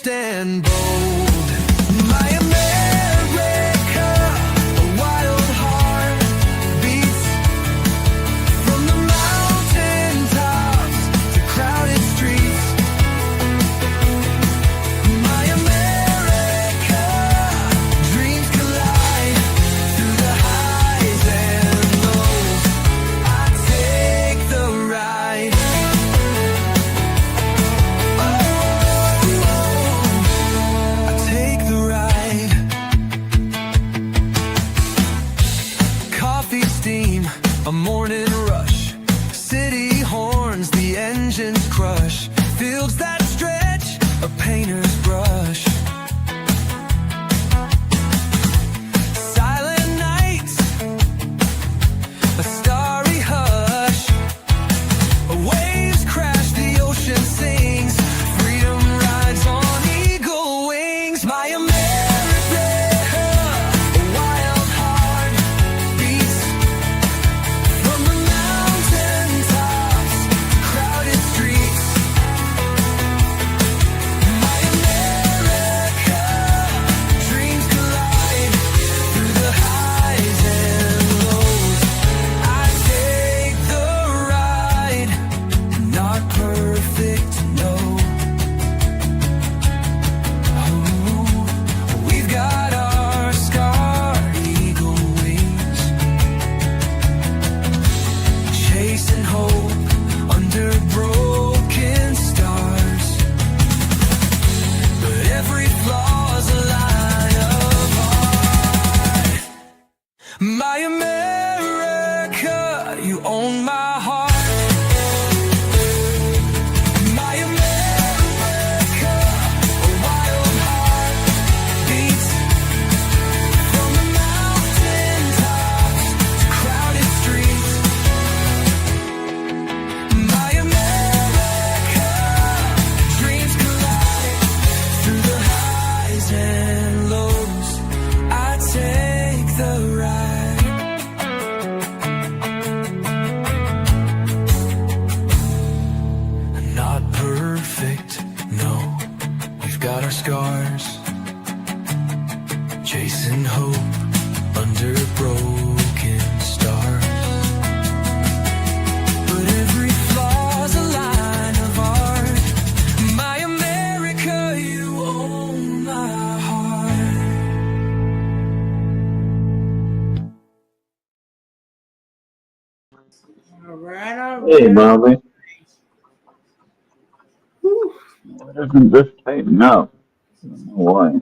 unhinged and bold. My America, a wild heart beats from the mountain tops to crowded streets. My America, dreams collide through the highs and lows. I take the ride. I take the ride. Coffee steam, a morning rush. City horns, the engines crush. Fields that stretch, a painter's brush. Silent nights, a starry hush. Waves crash, the ocean sings. Freedom rides on eagle wings. My America, a wild heart beats from the mountain tops to crowded streets. My America, dreams collide through the highs and lows. I take the ride. Not perfect, no. Oh, we've got our scarred eagle wings, chasing hope under broken stars. But every flaw's a line of art. My America, you own my heart. My America, a wild heart beats from the mountain tops to crowded streets. My America, dreams collide through the highs and lows. I take the ride. Not perfect, no. We've got our scars, chasing hope under broken stars. But every flaw's a line of art. My America, you own my heart. All right, all Hey, right. Bobby. Whew. Why doesn't this tighten up? I don't know why.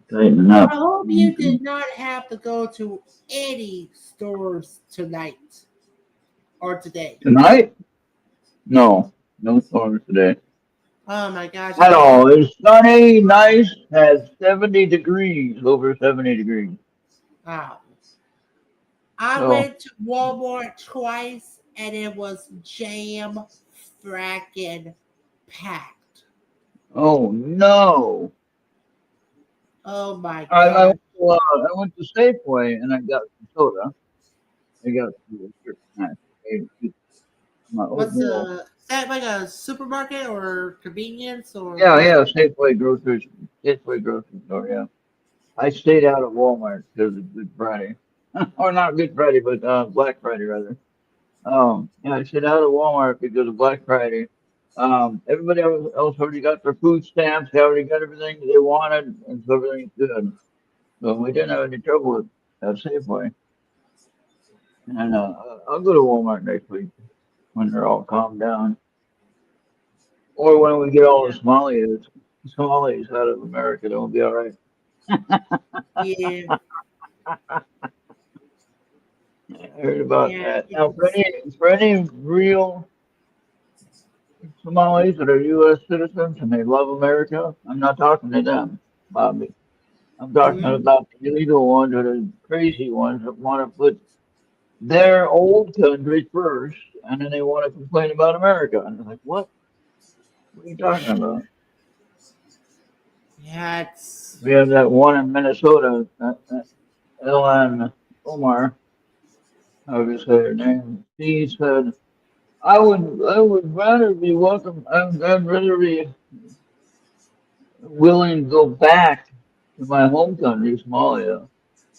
Tighten I up. hope you did not have to go to any stores tonight or today. Tonight? No. No storms today. Oh my gosh, At all. It's sunny, nice, has 70 degrees, over 70 degrees. wow. I So, went to Walmart twice and it was jam fracking packed. oh no. Oh my I god. went to Safeway and I got some soda. I got my What's oatmeal. is that like a supermarket or convenience or Yeah, what? yeah, Safeway grocery store, yeah. I stayed out of Walmart because of Good Friday. Or not Good Friday, but Black Friday rather. Yeah, I stayed out of Walmart because of Black Friday. Everybody else already got their food stamps. They already got everything they wanted, and so everything's good. So we didn't have any trouble with Safeway. And I'll go to Walmart next week when they're all calmed down, or when we get all the Somalis out of America. Then we'll be all right. Yeah, I heard about yeah. that. Now, for any real Somalis that are U.S. citizens and they love America, I'm not talking to them, Bobby. I'm talking Mhm. about the illegal ones or the crazy ones that want to put their old country first, and then they want to complain about America. And I'm like, what? What are you talking about? Yeah, it's We have that one in Minnesota, Ellen Omar, how do you say her name? She said, I would rather be welcome. I'd rather be willing to go back to my home country, Somalia,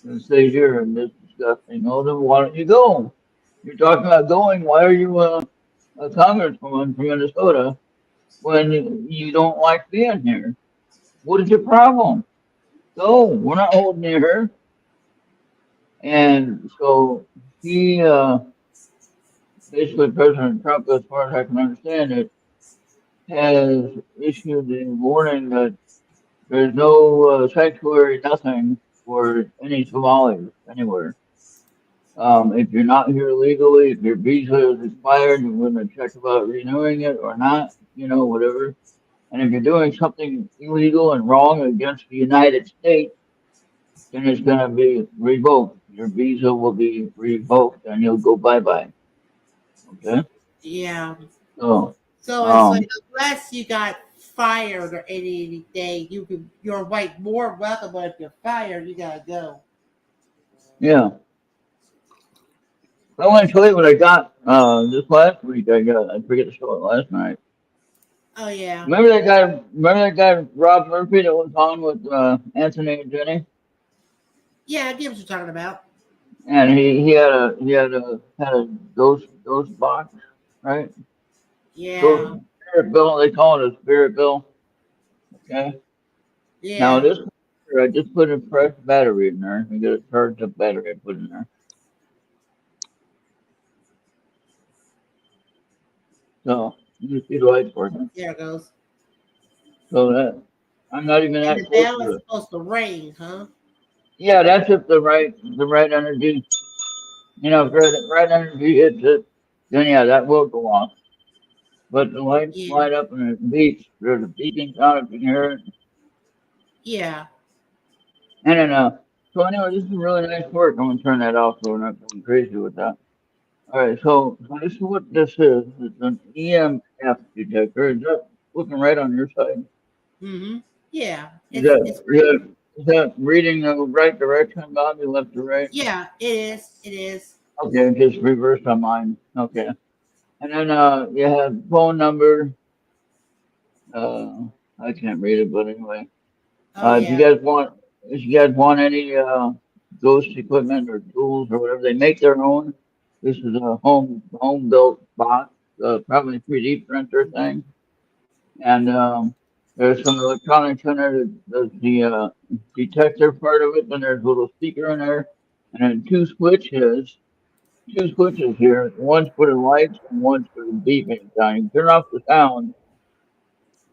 and stay here in this disgusting. Oh, then why don't you go? You're talking about going. Why are you a congresswoman from Minnesota when you don't like being here? What is your problem? Go. We're not holding you here. And so he, basically, President Trump, as far as I can understand it, has issued a warning that there's no sanctuary, nothing for any Somalis anywhere. If you're not here legally, if your visa is expired, you're going to check about renewing it or not, whatever. And if you're doing something illegal and wrong against the United States, then it's going to be revoked. Your visa will be revoked and you'll go bye bye. Okay? Yeah. So, So it's um, like unless you got fired or anything, you're like more welcome. But if you're fired, you gotta go. yeah. I want to tell you what I got this last week. I forget to show it last night. Oh yeah, Remember that guy? Remember that guy Rob Murphy that was on with Anthony and Jenny? yeah. I get what you're talking about. And he had a ghost box, right? Ghost Yeah, spirit bill. They call it a spirit bill. Okay. Now yeah. this computer, I just put a fresh battery in there. We got a charged up battery I put in there. So you can see the lights working. There it goes. So that I'm not even And that the close bell to is it. supposed to ring, huh? Yeah, that's if the right energy. If the right energy hits it, then yeah, that will go off. But the lights Yeah, light up and it beeps. There's a beeping sound if you can hear it. yeah. And then so anyway, this is really nice work. I'm gonna turn that off so we're not going crazy with that. All right, so this is what this is. It's an EMF detector. Is that looking right on your side? Mm-hmm. Yeah. Is It's that is great. that, is that reading the right direction, Bobby, left to right? Yeah, it is. It is. Okay, just reversed on mine. Okay. And then you have phone number. Uh, I can't read it, but anyway. Oh If you yeah. guys want, if you guys want any ghost equipment or tools or whatever, they make their own. This is a home built box, probably 3D printer thing, and there's some electronics in there. There's the detector part of it, then there's a little speaker in there, and then two switches here. One's for the lights and one's for the beeping sound. You can turn off the sound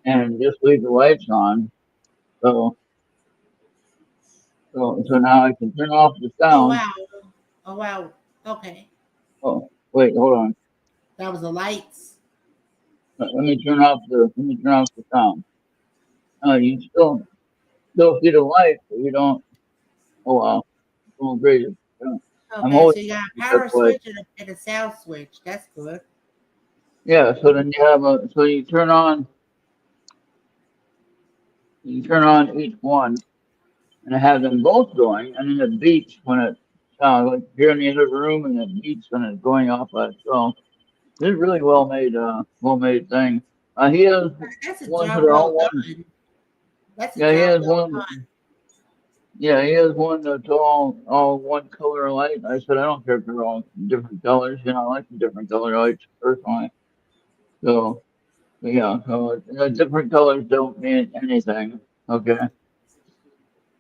and just leave the lights on. So so now I can turn off the Oh sound. wow. Oh wow. Okay. Oh, wait, hold on. That was the lights. Let me turn off the sound. You still see the light, but you don't. Oh wow, it's going crazy. Yeah. I'm Okay, holding so you got a that's power why. switch and a sound switch. That's good. Yeah. So then so you turn on each one and have them both going, and then it beeps when it sounds like you're in the other room, and it beeps when it's going off by itself. It's a really well made thing. He has That's a ones that job are well all one. done. That's a Yeah, he job has well one. done. Yeah, he has one that's all one color light. I said I don't care if they're all different colors. I like the different color lights personally. So yeah, so different colors don't mean anything. Okay.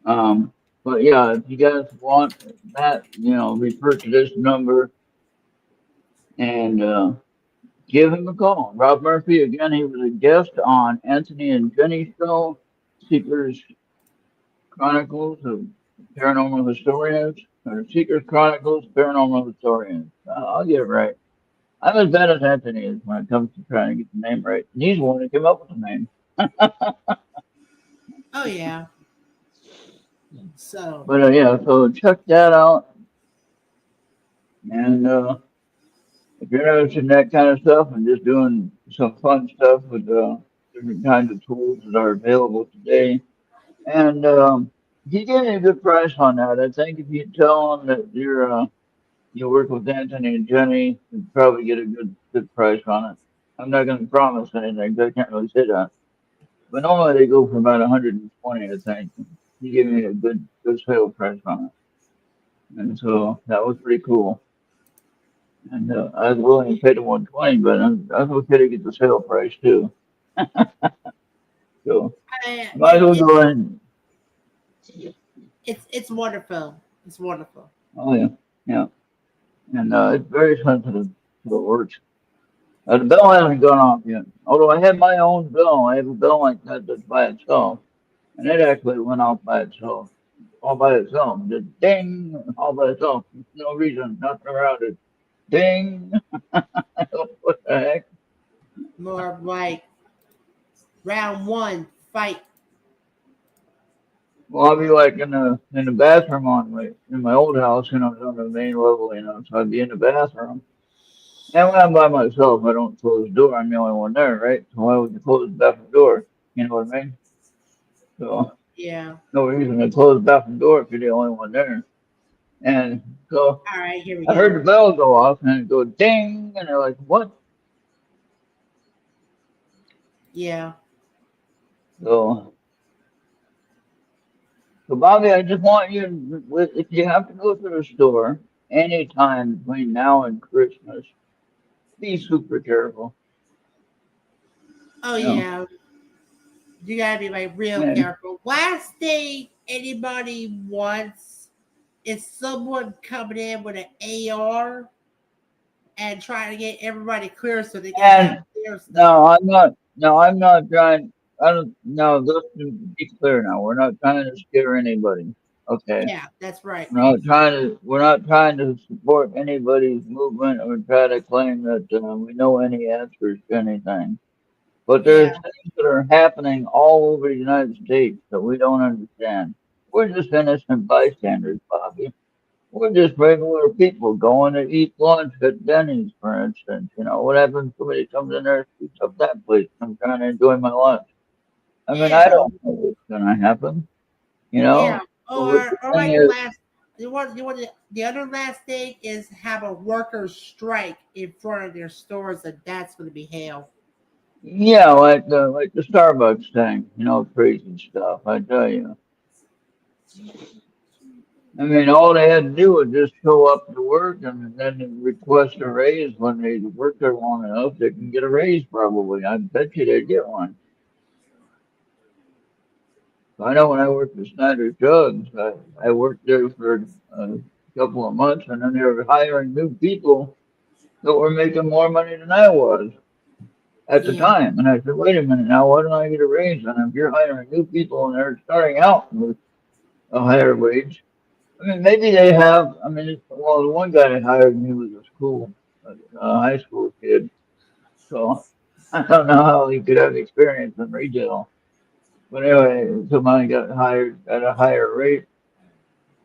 Um, but yeah, if you guys want that, refer to this number and give him a call. Rob Murphy again. He was a guest on Anthony and Jenny's show, Seekers Chronicles of Paranormal Historians, or Seekers Chronicles, Paranormal Historians. I'll get it right. I'm as bad as Anthony is when it comes to trying to get the name right. He's the one who came up with the name. Oh yeah. So But yeah, so check that out. And if you're interested in that kind of stuff and just doing some fun stuff with different kinds of tools that are available today, and he gave me a good price on that. I think if you tell him that you work with Anthony and Jenny, you'd probably get a good price on it. I'm not going to promise anything. 'Cause I can't really say that. But normally they go for about 120, I think. He gave me a good sale price on it, and so that was pretty cool. And I was willing to pay the 120, but I was okay to get the sale price too. So might as well It, go in. it's wonderful. It's wonderful. Oh yeah, yeah, and it's very sensitive to it works. The bell hasn't gone off yet. Although I have my own bell, I have a bell like that that's by itself, and it actually went off by itself, all by itself. Just ding, all by itself. No reason, nothing around it. Ding. What the heck? More of like round one fight. Well, I'll be like in the bathroom in my old house, it's on the main level, so I'd be in the bathroom. And when I'm by myself, I don't close the door. I'm the only one there, right? So why would you close the bathroom door? You know what I mean? So Yeah. no reason to close the bathroom door if you're the only one there. And so All right, here we I heard go. the bell go off and it go ding, and they're like, "What?" Yeah. So, so Bobby, I just want you, if you have to go to the store anytime between now and Christmas, be super careful. Oh You know, yeah. You gotta be like real and, careful. Last thing anybody wants is someone coming in with an AR and trying to get everybody clear so they can have and their stuff. no, I'm not. No, I'm not trying. I don't. No, let's be clear now. We're not trying to scare anybody. Okay. Yeah, that's right. We're not trying to support anybody's movement or try to claim that we know any answers to anything. But Yeah, there's things that are happening all over the United States that we don't understand. We're just innocent bystanders, Bobby. We're just regular people going to eat lunch at Denny's, for instance. What happens if somebody comes in there and shoots up that place? I'm trying to enjoy my lunch. I mean, I yeah, don't know what's going to happen, you yeah. know? But Or the thing like the is, last the other last thing is have a workers strike in front of their stores and that's gonna be hell. yeah, like the Starbucks thing, crazy stuff. I tell you. I mean, all they had to do was just show up to work and then request a raise when they work there long enough. They can get a raise probably. I bet you they'd get one. I know when I worked at Snyder Jugs, I worked there for a couple of months, and then they were hiring new people that were making more money than I was at the Yeah, time. And I said, wait a minute now, why don't I get a raise? And if you're hiring new people and they're starting out with a higher wage, I mean, maybe they have. I mean, well, the one guy that hired me was a high school kid. So I don't know how he could have experience in retail. But anyway, somebody got hired at a higher rate.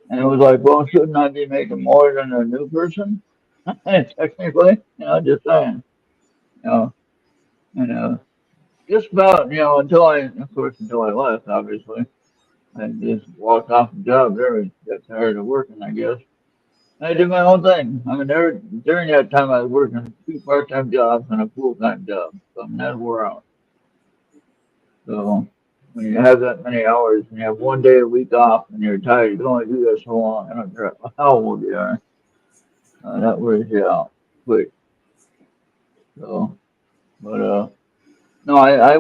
And it was like, well, shouldn't I be making more than a new person? Technically, just saying, you know, and just about, of course, until I left, obviously, I just walked off the job there and got tired of working, I guess. I did my own thing. I mean, during that time, I was working two part-time jobs and a full-time job. So I mean, that wore out. So when you have that many hours and you have one day a week off and you're tired, you can only do that so long. I don't care how old you are. That wears you out quick. So, but no,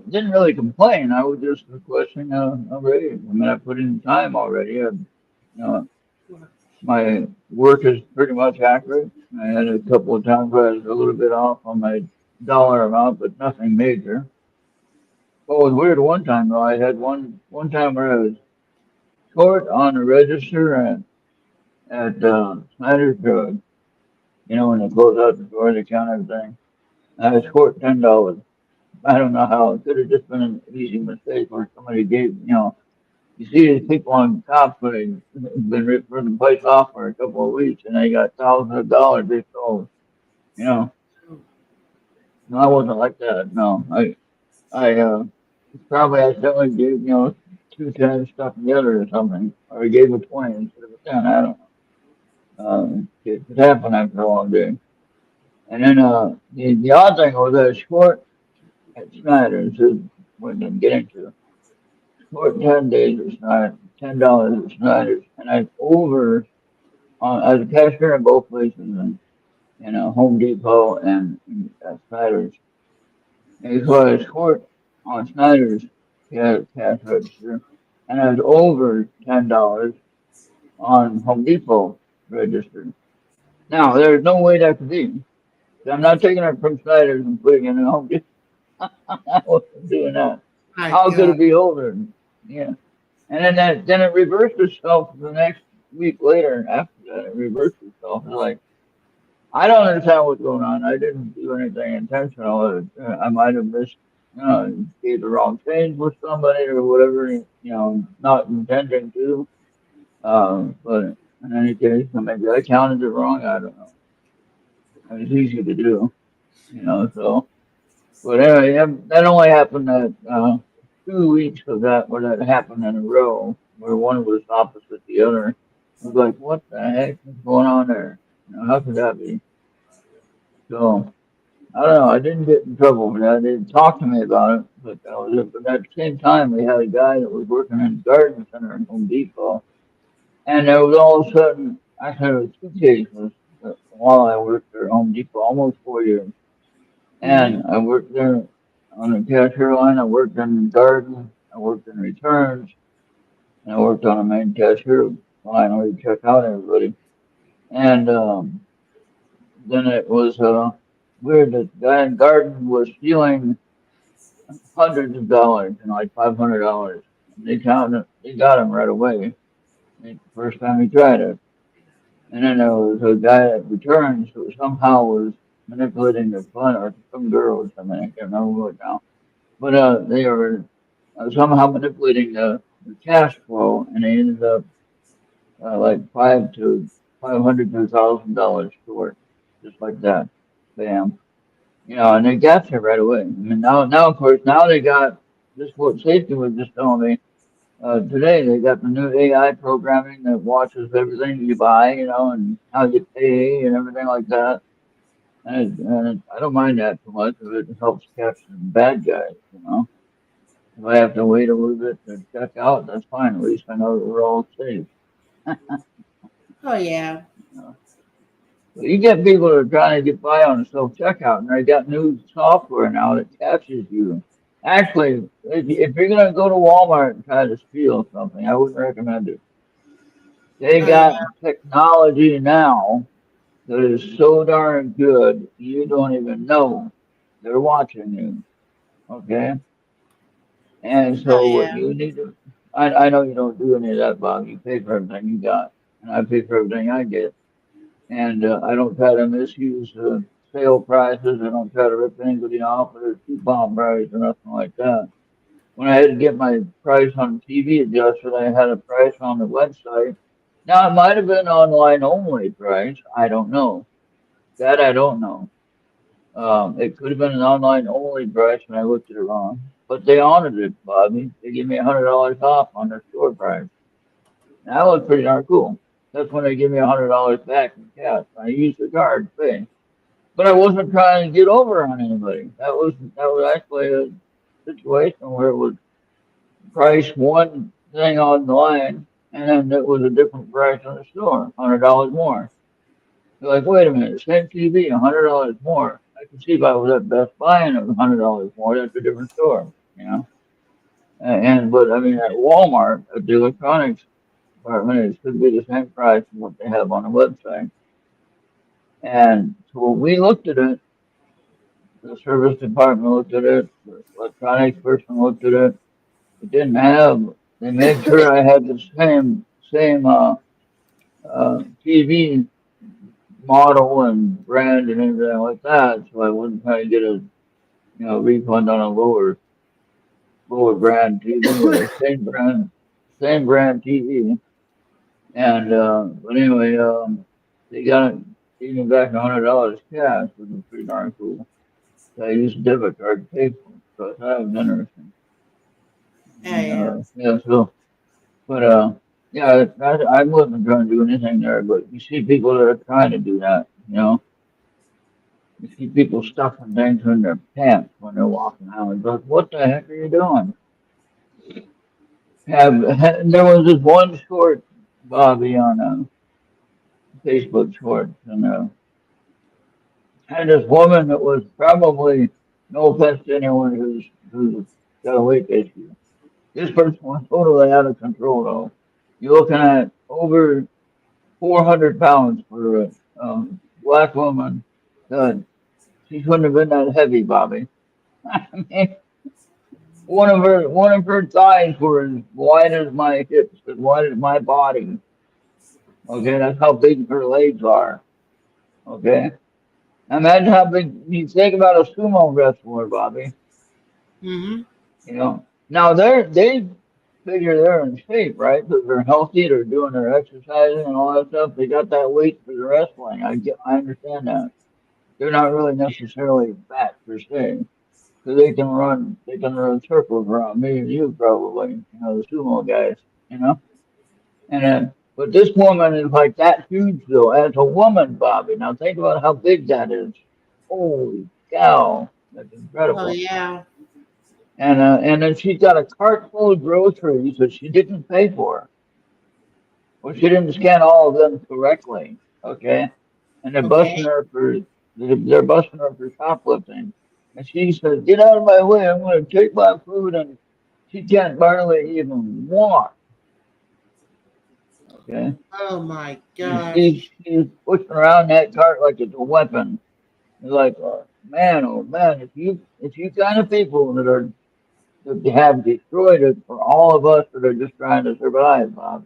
didn't really complain. I was just requesting a raise. I mean, I put in time already. Know, my work is pretty much accurate. I had a couple of times where I was a little bit off on my dollar amount, but nothing major. What was weird one time though, I had one time where I was short on the register at Snyder's Drug. When they close out the door, they count everything. I was short $10. I don't know how. It could have just been an easy mistake where somebody gave, you see these people on cops when they've been ripping the place off for a couple of weeks and they got thousands of dollars they stole. You know, no, I wasn't like that. No, I probably accidentally gave, two tens stuck together or something, or I gave a 20 instead of a 10. I don't know. It could happen after a long day. And then the odd thing was I was short at Snyder's. wouldn't even get into. Worked 10 days at Snyder, $10 at Snyder's, and I was over on as a cashier in both places, and Home Depot and Snyder's. And so I was short on Snyder's cash register, and I was over $10 on Home Depot register. Now there's no way that could be. I'm not taking it from Snyder's and putting it in Home Depot. I wasn't doing that. My How could God. it be over? Yeah. And then it reversed itself the next week later, and after that it reversed itself. It's like I don't understand what's going on. I didn't do anything intentional. I might have missed, gave the wrong change with somebody or whatever, not intending to. But in any case, maybe I counted it wrong. I don't know. It's easy to do, so. But anyway, that only happened at 2 weeks of that, where that happened in a row, where one was opposite the other. I was like, what the heck is going on there? How could that be? So I don't know. I didn't get in trouble for that. They didn't talk to me about it, but that was it. But at the same time, we had a guy that was working in the garden center in Home Depot, and there was all of a sudden, actually, there was two cases while I worked there at Home Depot, almost 4 years. Mm-hmm. And I worked there on the cashier line. I worked in the garden. I worked in returns. And I worked on the main cashier line where you check out everybody. And then it was weird that the guy in garden was stealing hundreds of dollars, like $500. And they got him right away. The first time he tried it. And then there was a guy at returns who somehow was manipulating the fund, or some girl or something. I can't remember what now. But they were somehow manipulating the cash flow, and they ended up like $500 to $1,000 short, just like that. Bam. And they got you right away. I mean, now of course, now they got just what safety was just telling me. Today they got the new AI programming that watches everything you buy, and how you pay and everything like that. And I don't mind that too much if it helps catch some bad guys. If I have to wait a little bit to check out, that's fine. At least I know that we're all safe. Oh yeah. You But you get people that are trying to get by on a self checkout, and they got new software now that catches you. Actually, if you're going to go to Walmart and try to steal something, I wouldn't recommend it. They Oh yeah. got technology now that is so darn good, you don't even know they're watching you. Okay? And Oh so what yeah. you need to, I know you don't do any of that, Bob. You pay for everything you got, and I pay for everything I get. And I don't try to misuse sale prices. I don't try to rip anybody off with a coupon price or nothing like that. When I had to get my price on TV adjusted, I had a price on the website. Now, it might have been online only price. I don't know. That I don't know. It could have been an online only price when I looked at it wrong. But they honored it, Bobby. They gave me $100 off on their store price. And that was pretty darn cool. That's when they give me $100 back in cash. I used the card to pay. But I wasn't trying to get over on anybody. That was actually a situation where it was price one thing on the line, and then it was a different price on the store, $100 more. You're like, wait a minute, same TV, $100 more. I can see if I was at Best Buy and it was $100 more. That's a different store. But I mean, at Walmart, at the electronics department, it should be the same price as what they have on the website. And so when we looked at it, the service department looked at it, the electronics person looked at it. It didn't have. They made sure I had the same TV model and brand and everything like that, so I wasn't trying to get a refund on a lower brand TV or same brand TV. And but anyway, they gave me back $100 cash, which was pretty darn cool. So I used a debit card to pay for it, so that was interesting. Oh yeah. Yeah, so, but yeah, I wasn't trying to do anything there, but you see people that are trying to do that. You see people stuffing things in their pants when they're walking out. It's like, what the heck are you doing? There was this one short, Bobby, on Facebook shorts, and had this woman that was probably, no offense to anyone who's got a weight issue. This person was totally out of control, though. You're looking at over 400 pounds for a black woman. Uh, she shouldn't have been that heavy, Bobby. I mean, one of her thighs were as wide as my hips, as wide as my body. Okay, that's how big her legs are. Okay, imagine how big. You think about a sumo wrestler, Bobby. Mm-hmm. You know, now they figure they're in shape, right? Because they're healthy, they're doing their exercising and all that stuff. They got that weight for the wrestling. I understand that. They're not really necessarily fat per se, because they can run circles around me and you probably, the sumo guys, you know. And but this woman is like that huge though, as a woman, Bobby. Now think about how big that is. Holy cow, that's Oh incredible. yeah. And then she's got a cart full of groceries that she didn't pay for. Well, she didn't scan all of them correctly. Okay, and Okay. they're busting her for shoplifting. And she says, "Get out of my way! I'm going to take my food." And she can't barely even walk. Okay, Oh my and she's gosh. she's pushing around that cart like it's a weapon. It's like, oh man, if you kind of people that have destroyed it for all of us that are just trying to survive, Bob.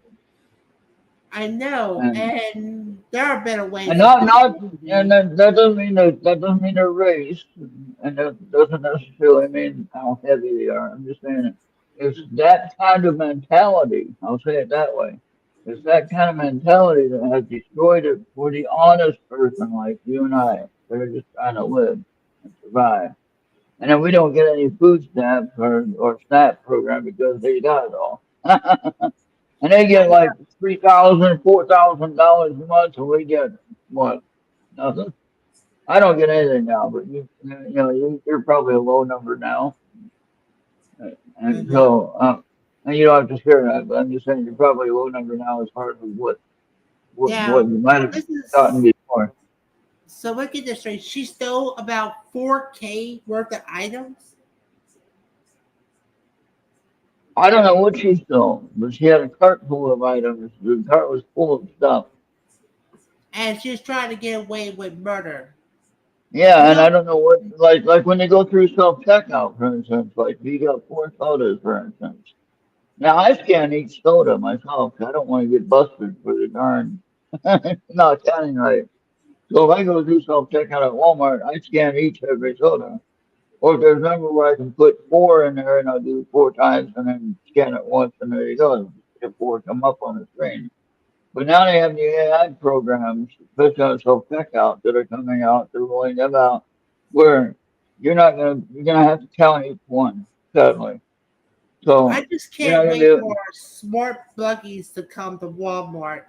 I know, And and there are better and ways to not do not and it. that doesn't mean that doesn't mean they're race, and that doesn't necessarily mean how heavy they are. I'm just saying it's that kind of mentality. I'll say it that way. It's that kind of mentality that has destroyed it for the honest person like you and I. They're just trying to live and survive. And then we don't get any food stamps or SNAP program because they got it all. And they get like $3,000, $4,000 a month, and we get what? Nothing. I don't get anything now, but you're probably a low number now, and Mm-hmm. and you don't have to share that. But I'm just saying you're probably a low number now as far as what Now, you might have this gotten is before. so look at this straight. She stole about 4K worth of items, I don't know what she stole, but she had a cart full of items. The cart was full of stuff. and she was trying to get away with murder. Yeah, You and know, I don't know what like when they go through self checkout, for instance, like you got four sodas, for instance. Now I scan each soda myself 'cause I don't want to get busted for the darn not counting right. So if I go do self checkout at Walmart, I scan each every soda. Or if there's a number where I can put four in there and I'll do it 4 times and then scan it once and there you go. The four come up on the screen. But now they have the AI programs, especially on self checkout, that are coming out. They're rolling them out where you're gonna have to count each one, sadly. I So just you're not can't gonna be wait for smart buggies to come to Walmart.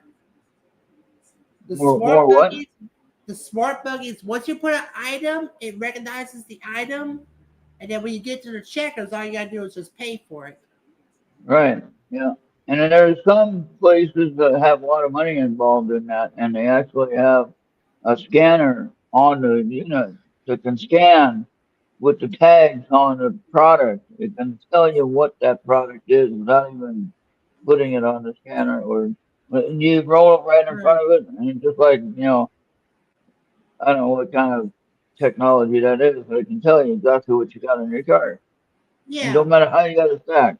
The more smart what? buggies, the smart buggies. Once you put an item, it recognizes the item, and then when you get to the checkers, all you gotta do is just pay for it. Right. Yeah. And then there's some places that have a lot of money involved in that, and they actually have a scanner on the unit that can scan with the tags on the product. It can tell you what that product is without even putting it on the scanner, or you roll it right in front Right. of it, and it's just like, I don't know what kind of technology that is, but it can tell you exactly what you got in your car. And Yeah. don't matter how you got it stacked.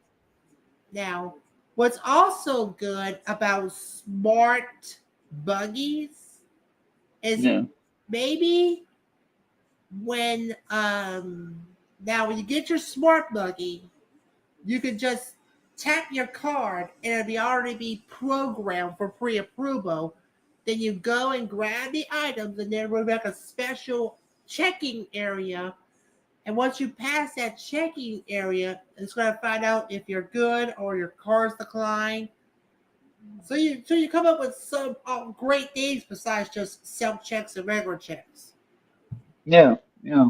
Now, what's also good about smart buggies is Yeah. maybe when you get your smart buggy, you can just tap your card and already be programmed for pre-approval. Then you go and grab the items, and then we'll make a special checking area. And once you pass that checking area, it's going to find out if you're good or your car's declined. So you come up with some great things besides just self checks and regular checks. Yeah, yeah.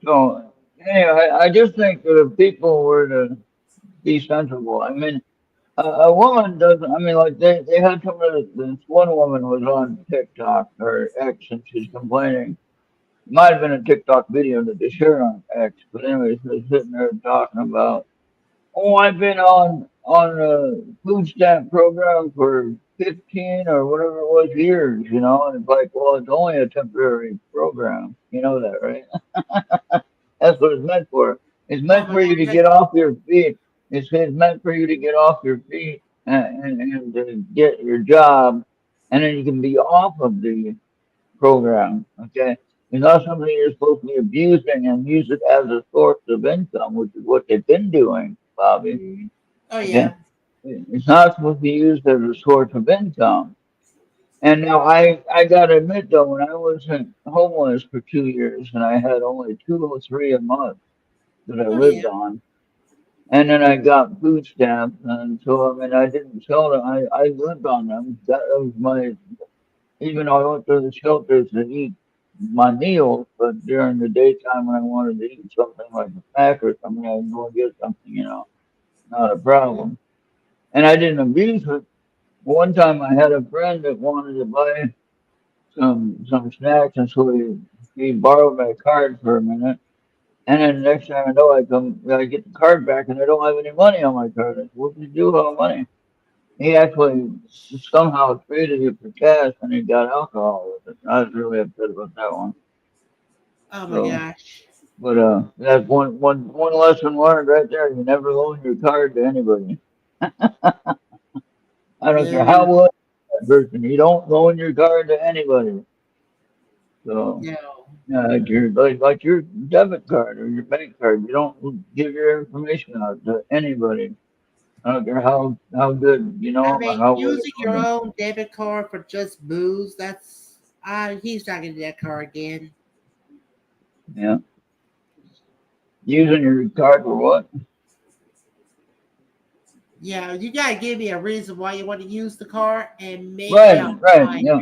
So anyway, I just think that if people were to be sensible, I mean, a woman doesn't. I mean, like they had some of this one woman was on TikTok or X, and she's complaining. Might have been a TikTok video that they shared on X, but anyway, she was sitting there talking about, oh, I've been on a food stamp program for 15 or whatever it was years, you know, and it's like, well, it's only a temporary program, you know that, right? That's what it's meant for. It's Oh meant my for you God, to get off your feet. It's meant for you to get off your feet and to get your job, and then you can be off of the program. Okay, it's not something you're supposed to be abusing and use it as a source of income, which is what they've been doing, Bobby. oh Okay, yeah, it's not supposed to be used as a source of income. And now I gotta admit though, when I was homeless for 2 years and I had only 203 a month that I oh yeah, lived on. And then I got food stamps, and so I mean I didn't sell them. I lived on them. That was my even though I went to the shelters to eat my meals, but during the daytime when I wanted to eat something like a snack or something, I'd go and get something, you know, not a problem. And I didn't abuse it. One time I had a friend that wanted to buy some snacks, and so he borrowed my card for a minute. And then the next time I know, I get the card back, and I don't have any money on my card. I said, what did you do with all the money? He actually somehow traded it for cash, and he got alcohol with it. I was really upset about that one. oh my So, gosh. but that's one lesson learned right there. You never loan your card to anybody. I don't care how No, well that person. You don't loan your card to anybody. So, no. like your debit card or your bank card, you don't give your information out to anybody. I don't care how good you I know them or mean, how well you using know your them. own debit card for just booze, that's he's not gonna do that car again. Yeah, using your card for what? Yeah, you gotta give me a reason why you want to use the car and make Right, out right. why. Yeah.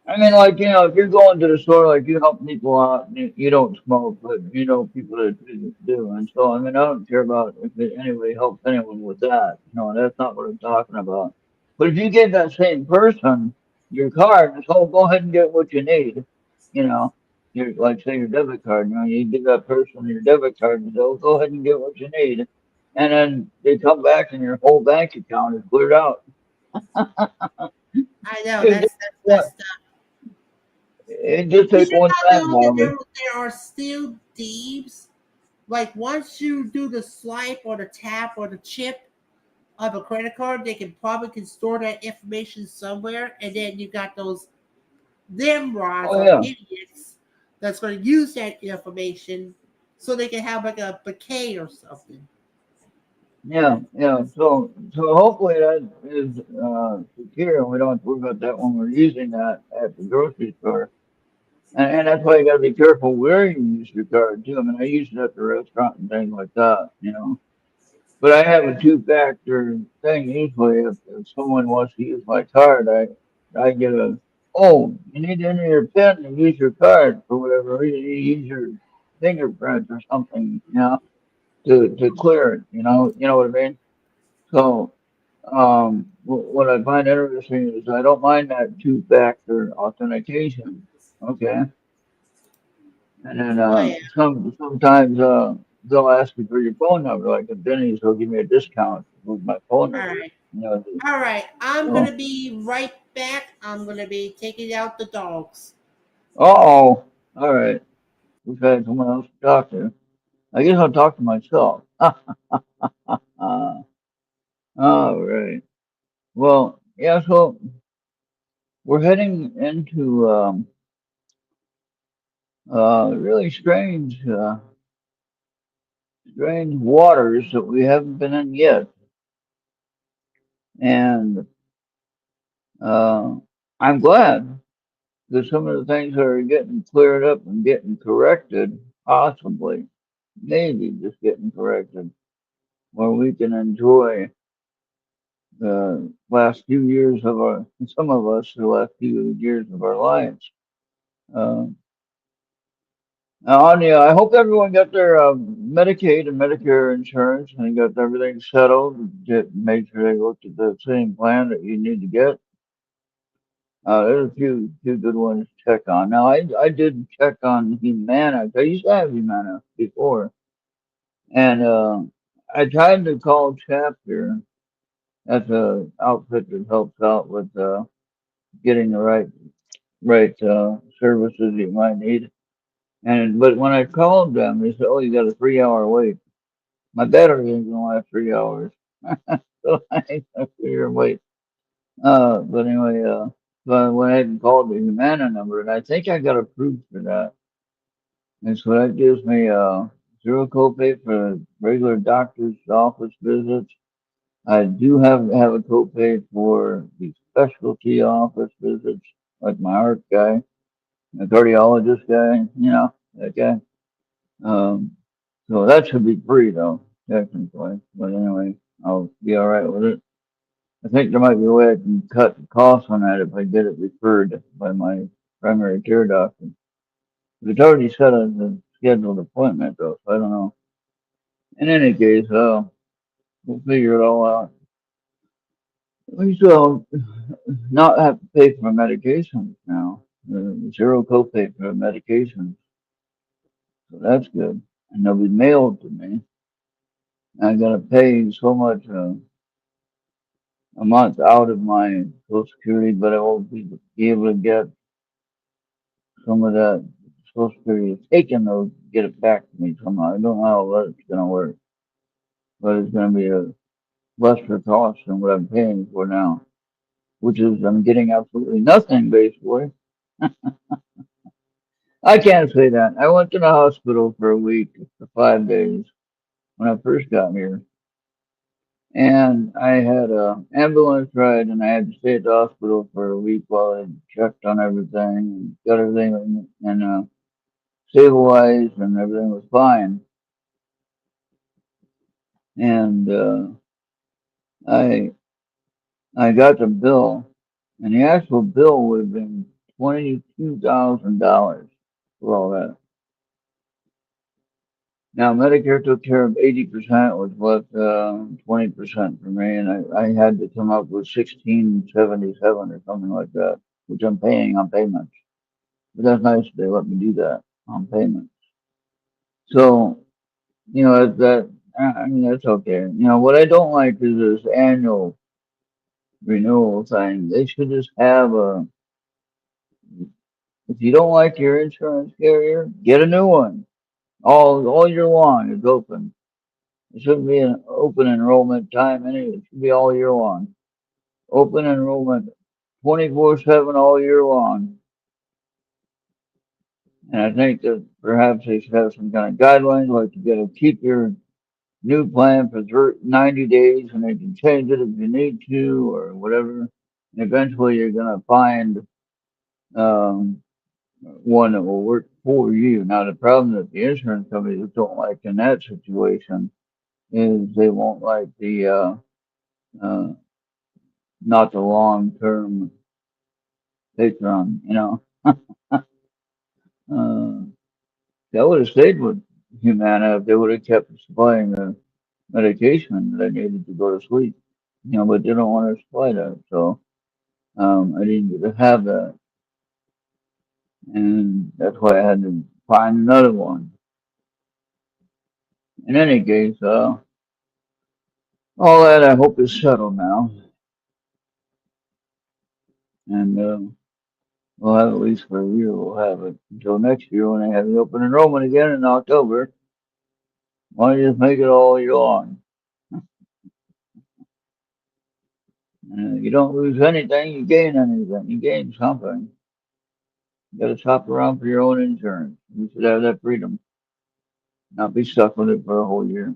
I mean, like, you know, if you're going to the store, like you help people out, you don't smoke, but you know people that do. And so, I mean, I don't care about if it anybody helps anyone with that. No, that's not what I'm talking about. But if you give that same person your card and so go ahead and get what you need, you know, your like say your debit card, you know, you give that person your debit card and they'll go ahead and get what you need. And then they come back and your whole bank account is cleared out. I know It just, that's yeah, messed up. it just Did take you one not time, know that Bobby. there are still thieves? Like once you do the swipe or the tap or the chip of a credit card, they can probably can store that information somewhere, and then you got those them rods Oh or yeah. idiots that's going to use that information so they can have like a bouquet or something. Yeah, yeah. So hopefully that is secure, and we don't have to worry about that when we're using that at the grocery store. And that's why you got to be careful where you use your card too. I mean, I use it at the restaurant and things like that, you know. But I have a two-factor thing usually. If someone wants to use my card, I get a oh, you need to enter your PIN and use your card for whatever reason. You use your fingerprint or something, you know, to clear it. You know what I mean. So. What I find interesting is I don't mind that two-factor authentication. Okay, and then Oh yeah. sometimes they'll ask you for your phone number, like at Denny's, they'll give me a discount with my phone All number. right. You know, All right. I'm so, gonna be right back. I'm gonna be taking out the dogs. oh, all right, we've had someone else to talk to. I guess I'll talk to myself. All right. Well, yeah. So we're heading into really strange waters that we haven't been in yet. And uh, I'm glad that some of the things are getting cleared up and getting corrected, possibly, maybe just getting corrected, where we can enjoy the last few years of our, some of us, the last few years of our lives. Uh, Anya, I hope everyone got their Medicaid and Medicare insurance and got everything settled. Make sure they looked at the same plan that you need to get. There's a few good ones to check on. Now, I did check on Humana. I used to have Humana before, and I tried to call Chapter. That's a outfit that helps out with getting the right services you might need. And but when I called them, they said, "Oh, you got a 3 hour wait." My battery ain't gonna last 3 hours, so I ain't gonna sit here and wait. But anyway, so I went ahead and called the Humana number, and I think I got approved for that. And so that gives me zero copay for regular doctor's office visits. I do have a copay for the specialty office visits, like my heart guy, the cardiologist guy, that guy. Um, so that should be free though, technically. But anyway, I'll be all right with it. I think there might be a way I can cut the cost on that if I get it referred by my primary care doctor. But it's already set as a scheduled appointment though, so I don't know. In any case, we'll figure it all out. We still not have to pay for medications now. Zero copay for medications, so that's good. And they'll be mailed to me. I gotta pay so much a month out of my Social Security, but I won't be able to get some of that Social Security taken, they'll get it back to me somehow. I don't know how that's gonna work, but it's gonna be a lesser cost than what I'm paying for now, which is I'm getting absolutely nothing basically. I can't say that. I went to the hospital for a week, for 5 days when I first got here, and I had a ambulance ride, and I had to stay at the hospital for a week while I checked on everything and got everything and stabilized, and everything was fine. And I I got the bill, and the actual bill would have been $22,000 for all that. Now Medicare took care of 80%, was what 20% for me, and I had to come up with 1677 or something like that, which I'm paying on payments. But that's nice they let me do that on payments. So that I mean that's okay. What I don't like is this annual renewal thing. They should just have a. If you don't like your insurance carrier, get a new one. All year long it's open. It shouldn't be an open enrollment time anyway. It should be all year long. Open enrollment 24/7 all year long. And I think that perhaps they should have some kind of guidelines, like you got to keep your new plan for 90 days, and they can change it if you need to or whatever. And eventually you're going to find um, one that will work for you. Now, the problem that the insurance companies don't like in that situation is they won't like the uh, not the long term patron. Uh, that would have stayed with Humana if they would have kept supplying the medication that I needed to go to sleep. But they don't want to supply that, so I didn't get to have that, and that's why I had to find another one. In any case, all that I hope is settled now, and we'll have at least for a year. We'll have it until next year when they have the open enrollment again in October. Why don't you just make it all year long? You don't lose anything, you gain anything. You gain something. You got to shop around for your own insurance. You should have that freedom, not be stuck with it for a whole year.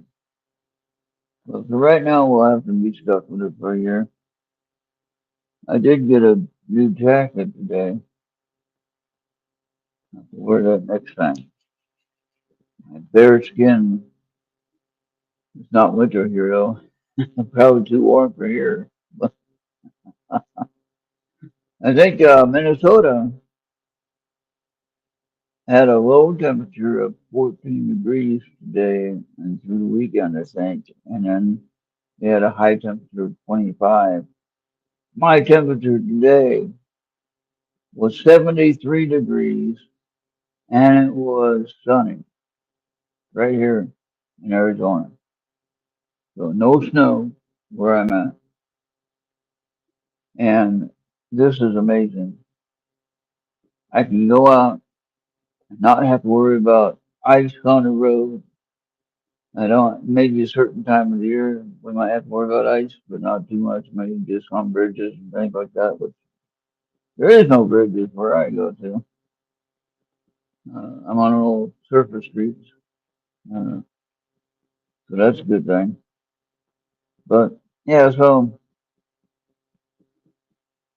But for right now, we'll have to be stuck with it for a year. I did get a new jacket today. I'll have to wear that next time. My bare skin. It's not winter here though. Probably too warm for here. But I think Minnesota Had a low temperature of 14 degrees today and through the weekend, I think. And then we had a high temperature of 25. My temperature today was 73 degrees and it was sunny right here in Arizona. So no snow where I'm at. And this is amazing. I can go out and not have to worry about ice on the road. I don't, maybe a certain time of the year we might have to worry about ice, but not too much, maybe just on bridges and things like that. But there is no bridges where I go to. I'm on an old surface streets, so that's a good thing. But yeah, so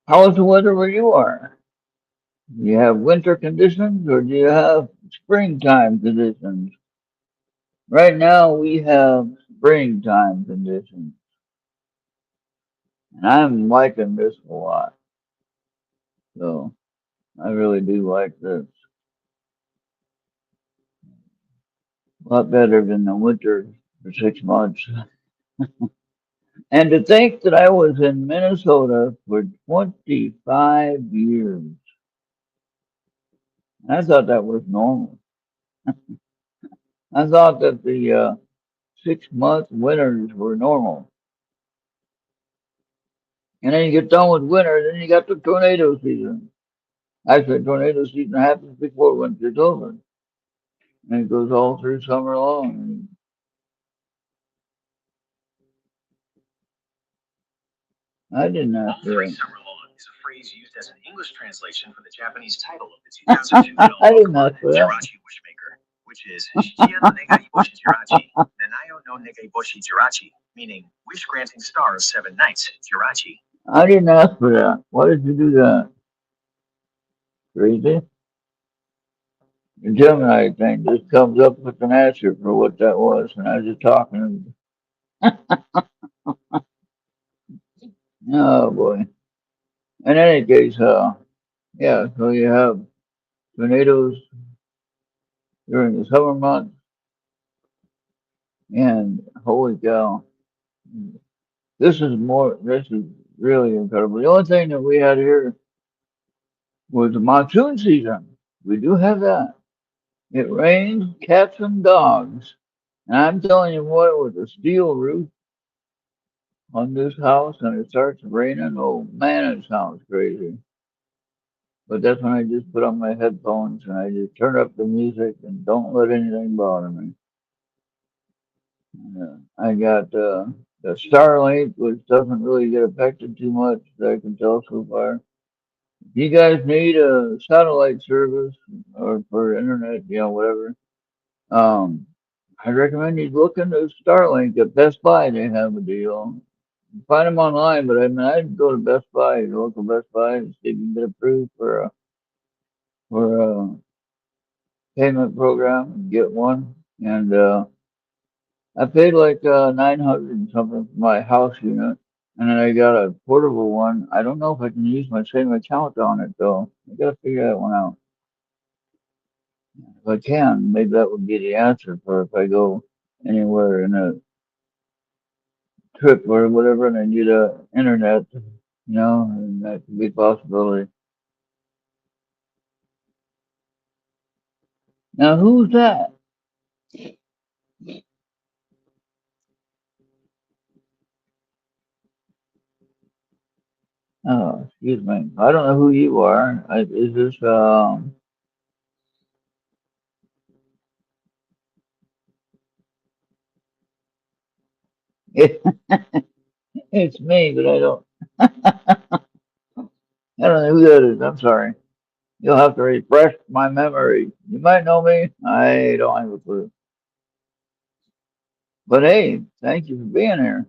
how is the weather where you are? Do you have winter conditions or do you have springtime conditions? Right now we have springtime conditions, and I'm liking this a lot. So I really do like this. A lot better than the winter for 6 months. And to think that I was in Minnesota for 25 years. I thought that was normal. I thought that the 6 month winters were normal. And then you get done with winter, then you got the tornado season. Actually, tornado season happens before winter's over. And it goes all through summer long. I didn't ask All for Three that. Summer Long is a phrase used as an English translation for the Japanese title of the 2002 film I didn't Pokemon ask for that. Jirachi Bushmaker, which is Shichiya no Negai Boshi Jirachi, Nanayo no Negai Boshi Jirachi, meaning wish granting star of 7 nights, Jirachi. I didn't ask for that. Why did you do that? Crazy. The Gemini thing just comes up with an answer for what that was, and I was just talking. Oh boy. In any case, yeah. So you have tornadoes during the summer months, and holy cow, this is more. This is really incredible. The only thing that we had here was the monsoon season. We do have that. It rains cats and dogs, and I'm telling you what, with a steel roof on this house, and it starts raining. Oh man, it sounds crazy. But that's when I just put on my headphones and I just turn up the music and don't let anything bother me. I got the Starlink, which doesn't really get affected too much that I can tell so far. If you guys need a satellite service or for internet, whatever, um, I recommend you look into Starlink at Best Buy. They have a deal. You find them online, but I mean, I'd go to Best Buy, your local Best Buy, and see if you can get approved for a payment program and get one. And I paid like 900 and something for my house unit, and then I got a portable one. I don't know if I can use my same account on it though. I gotta figure that one out. If I can, maybe that would be the answer for if I go anywhere in a trip or whatever, and I need a internet, and that could be a possibility. Now, who's that? Oh, excuse me. I don't know who you are. Is this it's me, but I don't know who that is. I'm sorry. You'll have to refresh my memory. You might know me. I don't have a clue. But hey, thank you for being here.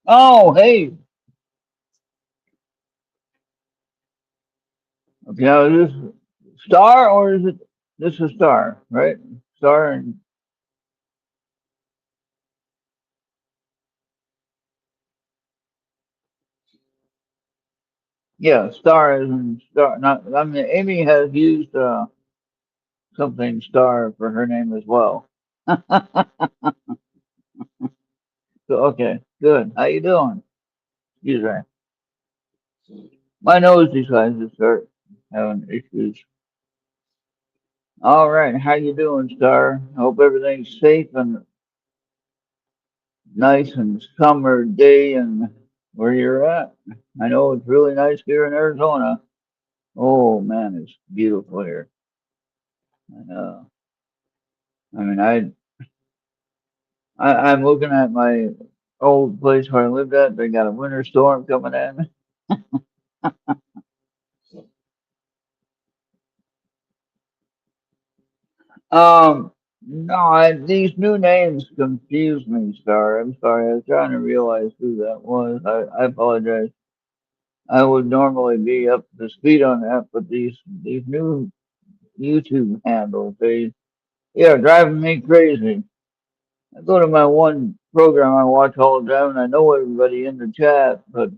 Oh, hey. Okay, now is this Star or is it this is Star, right? Star and Yeah, star is in star. Not. I mean, Amy has used something star for her name as well. So okay, good. How you doing? Excuse me. My nose decides to start having issues. All right, how you doing, Star? Hope everything's safe and nice and summer day and where you're at. I know it's really nice here in Arizona. Oh man, it's beautiful here. Uh, I mean, I'm looking at my old place where I lived at. They got a winter storm coming in. No, these new names confuse me, Star. I'm sorry. I was trying to realize who that was. I apologize. I would normally be up to speed on that, but these new YouTube handles, yeah, driving me crazy. I go to my one program I watch all the time, and I know everybody in the chat, but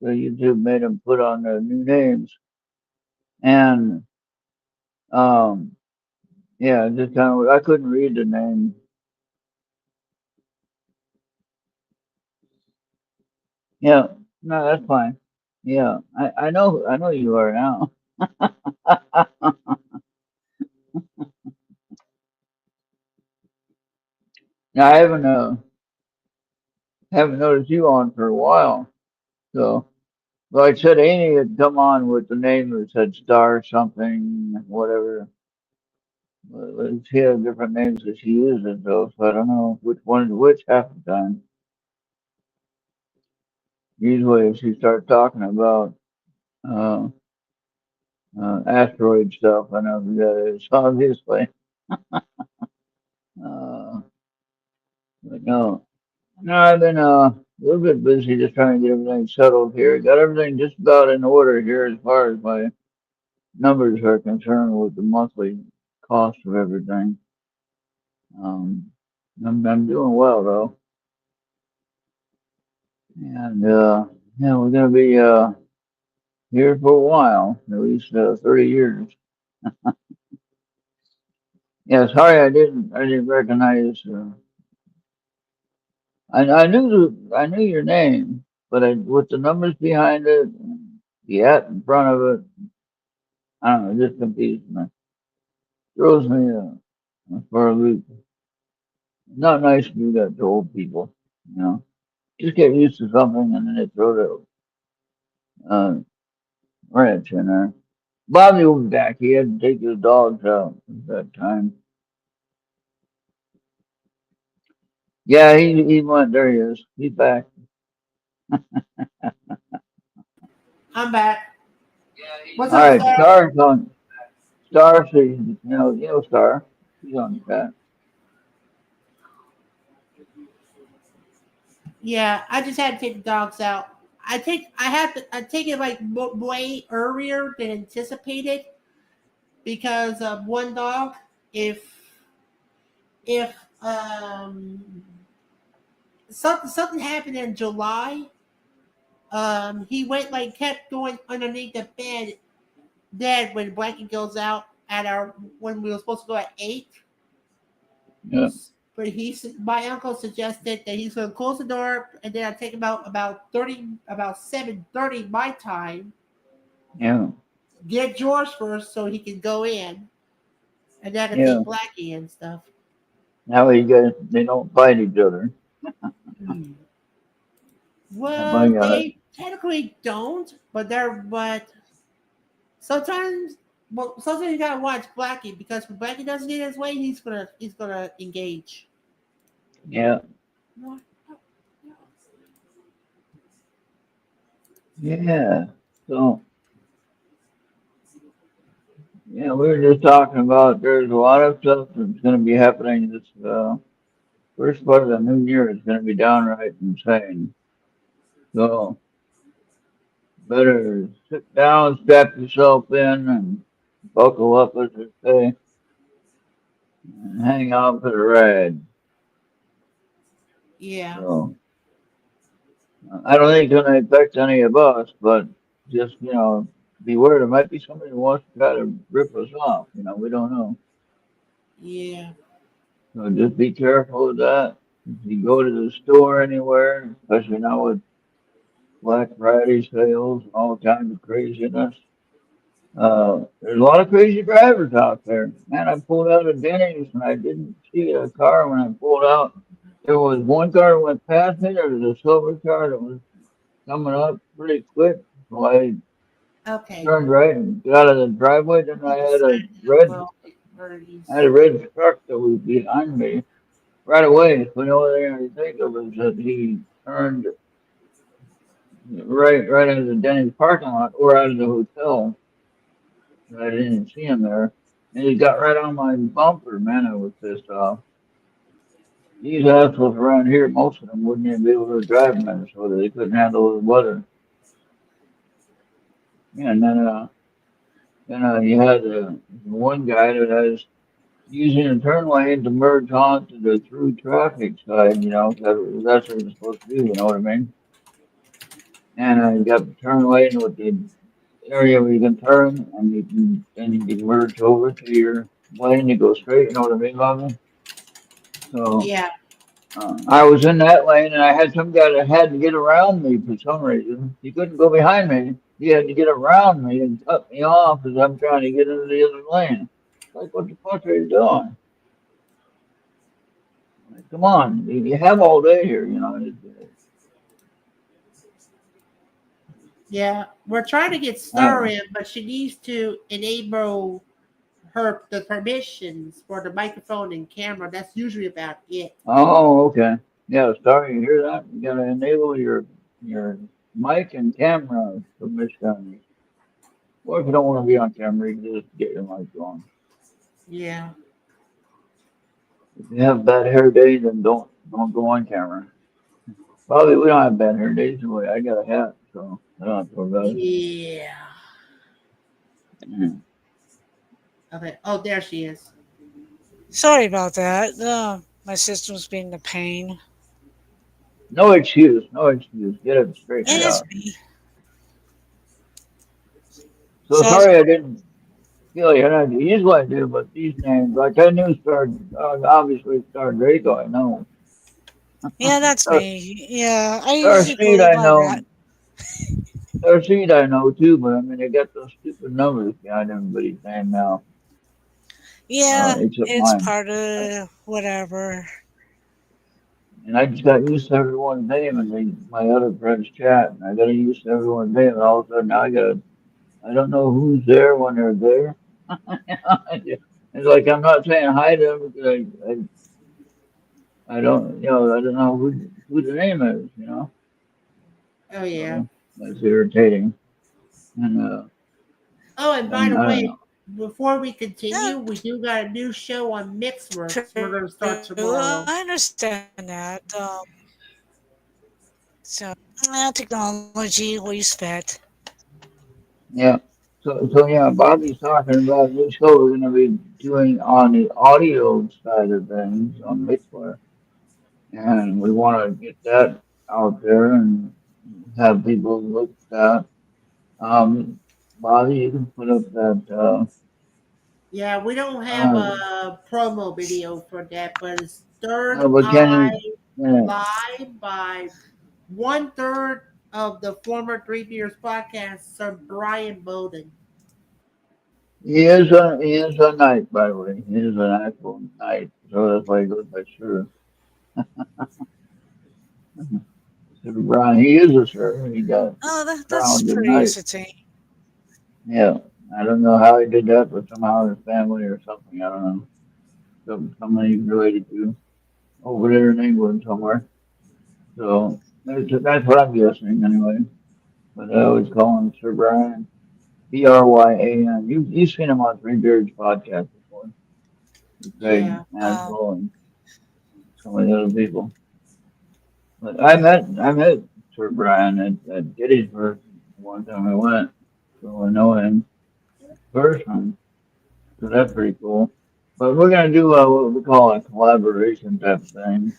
the YouTube made them put on their new names, and um, yeah, just kind of I couldn't read the name. Yeah, no, that's fine. Yeah, I know you are now. Now I haven't noticed you on for a while, so. Well, I said Amy had come on with the name that said Star something, whatever. She has different names that she uses, though, so I don't know which one is which half the time. Usually, if she starts talking about uh, asteroid stuff, I know who that is, obviously. Uh, but no, I've been a little bit busy just trying to get everything settled here. Got everything just about in order here as far as my numbers are concerned with the monthly cost of everything. Um, I'm doing well though, and yeah, we're gonna be here for a while, at least 30 years. Yeah, sorry I didn't recognize. I knew your name, but with the numbers behind it, the at in front of it, I don't know, it just confused me. Throws me for a loop. Not nice to do that to old people, you know. Just get used to something and then they throw the wrench in there. Bobby will be back. He had to take his dogs out at that time. Yeah, he went. There he is. He's back. I'm back. What's All up, right, Star? Star's on. Star, so you know Star. He's on the chat. Yeah, I just had to take the dogs out. I take it like way earlier than anticipated because of one dog. If something happened in July, he went like kept going underneath the bed dead when Blackie goes out at our when we were supposed to go at 8. Yeah, But my uncle suggested that he's going to close the door and then I take him out about 7:30 my time. yeah, Get George first so he can go in, and then I yeah. take Blackie and stuff. Now you guys they don't fight each other. Hmm. My Well, God. they technically don't, but sometimes sometimes you gotta watch Blackie because when Blackie doesn't get his way, he's gonna engage. Yeah, yeah. So yeah, we were just talking about there's a lot of stuff that's going to be happening this first part of the new year is going to be downright insane. So better sit down, strap yourself in, and buckle up, as they say, and hang on for the ride. Yeah. So I don't think it's going to affect any of us, but just, beware. There might be somebody who wants to try to rip us off. We don't know. Yeah. So just be careful of that. If you go to the store anywhere, especially now with Black Friday sales and all kinds of craziness, there's a lot of crazy drivers out there. Man, I pulled out of Denny's and I didn't see a car when I pulled out. There was one car that went past me. There was a silver car that was coming up pretty quick. So I Okay. turned right and got out of the driveway. Then Well, birdies. I had a red truck that was behind me right away. But the only thing I could think of was that he turned right out of the Denny's parking lot or out of the hotel. I didn't see him there. And he got right on my bumper. Man, I was pissed off. These assholes around here, most of them wouldn't even be able to drive in Minnesota. They couldn't handle the weather. Yeah, and then you had one guy that was using a turn lane to merge onto the through traffic side, 'cause that's what you're supposed to do, you know what I mean? And you got the turn lane with the area where you can turn, and you can merge over to your lane. You go straight. You know what I mean, Bobby? So Yeah. I was in that lane, and I had some guy that had to get around me for some reason. He couldn't go behind me. He had to get around me and cut me off as I'm trying to get into the other lane. Like, what the fuck are you doing? Like, come on, you have all day here. Yeah. We're trying to get Uh, Star in, but she needs to enable the permissions for the microphone and camera. That's usually about it. oh, okay. Yeah, sorry, you hear that? You gotta enable your mic and camera permission. Or if you don't want to be on camera, you can just get your mic on. Yeah. If you have bad hair days, then don't go on camera. Probably we don't have bad hair days anyway. I got a hat, so I don't have to worry about it. Yeah. Mm. Okay. Oh, there she is. Sorry about that. My system's being a pain. No excuse, no excuse. Get it straightened It is out. me. So So, sorry I didn't feel you. I usually I do, but these names, like I knew obviously Star Draco, I know. yeah, that's Star, me. Yeah, I Star usually go Seed, with I my rat. know. Star Seed, I know too, but I mean, they got those stupid numbers behind everybody's name now, Yeah, except it's mine. part of whatever. And I just got used to everyone's name and my other friends chat, and I got used to everyone's name, and all of a sudden I don't know who's there when they're there. It's like I'm not saying hi to them because I don't know who the name is. Oh, yeah. So that's irritating. And Oh, and by and the I don't way, know. before we Yeah, continue, we do got a new show on Mixworks. We're true. going to start tomorrow. I understand that. So, technology, we use that. Yeah. So yeah, Bobby's talking about a new show we're gonna be doing on the audio side of things on Mixler, and we want to get that out there and have people look at that. Bobby, you can put up that. Yeah, we don't have Uh, a promo video for that, but it's Third no, but can Eye you? Yeah, Live by one third of the former Three Beers podcast, Sir Brian Bowden. he is a knight, by the way. He is an actual knight, so that's why he goes by Sir. Sir Brian, he is a Sir. He got Oh, that's crowned a pretty knight. entertaining. Yeah, I don't know how he did that, but somehow his family or something. I don't know. Somebody related to over there in England somewhere. So that's what I'm guessing anyway. But I always call him Sir Brian. Bryan. You've seen him on Three Beards podcast before. With Craig Yeah. Aswell and some of the other people. But I met Sir Brian at Gettysburg one time I went. So I know him personally. So that's pretty cool. But we're gonna do what we call a collaboration type of thing.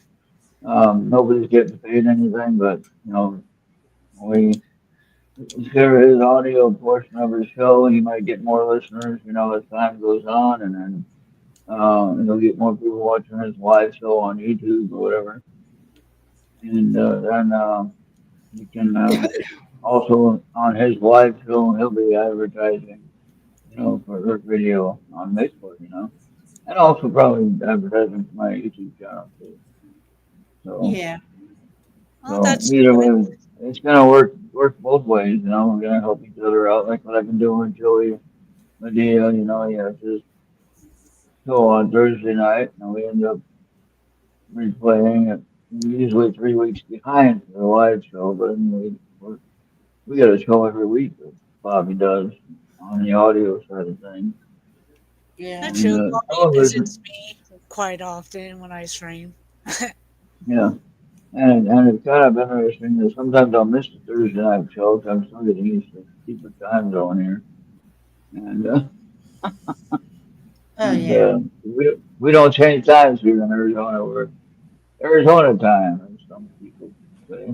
Nobody's getting paid anything, but we share his audio portion of his show, he might get more listeners, as time goes on, and then he'll get more people watching his live show on YouTube or whatever. And then he can also on his live show he'll be advertising, for her video on Facebook, and also probably advertising for my YouTube channel too. So Yeah. Oh, so that's either good. way, it's gonna work both ways. We're gonna help each other out, like what I've been doing with Joey Medea. Yeah, just show on Thursday night, and we end up replaying it. Usually 3 weeks behind for the live show, but we got a show every week that Bobby does on the audio side of things. Yeah. That's And true. Bobby television, visits me quite often when I stream. yeah. And it's kind of interesting that sometimes I'll miss the Thursday night show 'cause I'm still getting used to keep the time going here. And Oh yeah. we don't change times here in Arizona. We're Arizona time, as some people say.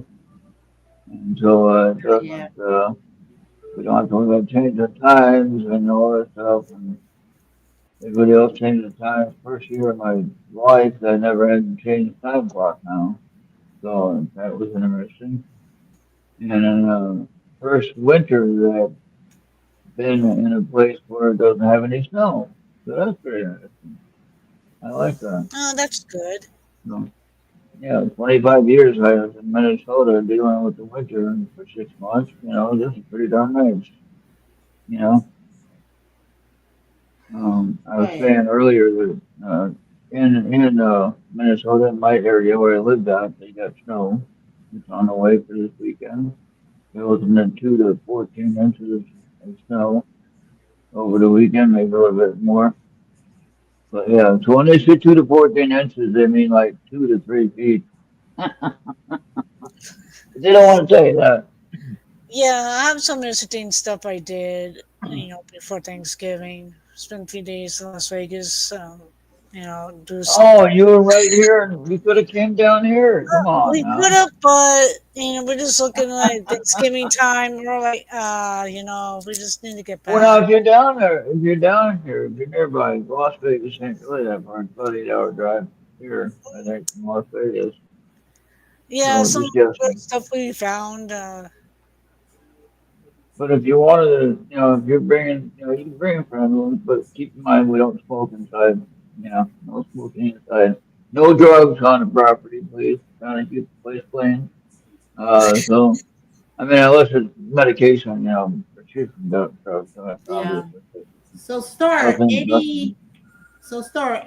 And so it Oh yeah. doesn't. We don't have to worry about changing the times and all that stuff. And everybody else changes the times. First year of my life, I never had to change the time clock now. So that was interesting. And then first winter that I've been in a place where it doesn't have any snow. So that's pretty interesting. I like that. Oh, that's good. So, yeah, 25 years I was in Minnesota dealing with the winter and for 6 months. This is pretty darn nice. You know, I Oh was yeah. saying earlier that in Minnesota, in my area where I lived at, they got snow. It's on the way for this weekend. It was in the 2 to 14 inches of snow over the weekend, maybe a little bit more. But yeah, so when they say 2 to 14 inches, they mean like 2 to 3 feet. They don't want to say that. Yeah, I have some interesting stuff I did, before Thanksgiving. Spent a few days in Las Vegas, do some. Oh, you were right here, and you could have came down here. Come on We could now. have, but we're just looking at Thanksgiving time. We're like, we just need to get Well, now back. if you're down there, if you're down here, if you're nearby, Las Vegas ain't really that far. It's about 8 hour drive here, I think, from Las Vegas. Yeah, So some just good guessing. stuff we found. But if you wanted to, if you're bringing, you can bring a friend, but keep in mind we don't smoke inside. No smoking inside. No drugs on the property, please. Trying to keep the place clean. So I mean, unless it's medication, prescription drugs, Yeah. obviously. But So Star, nothing.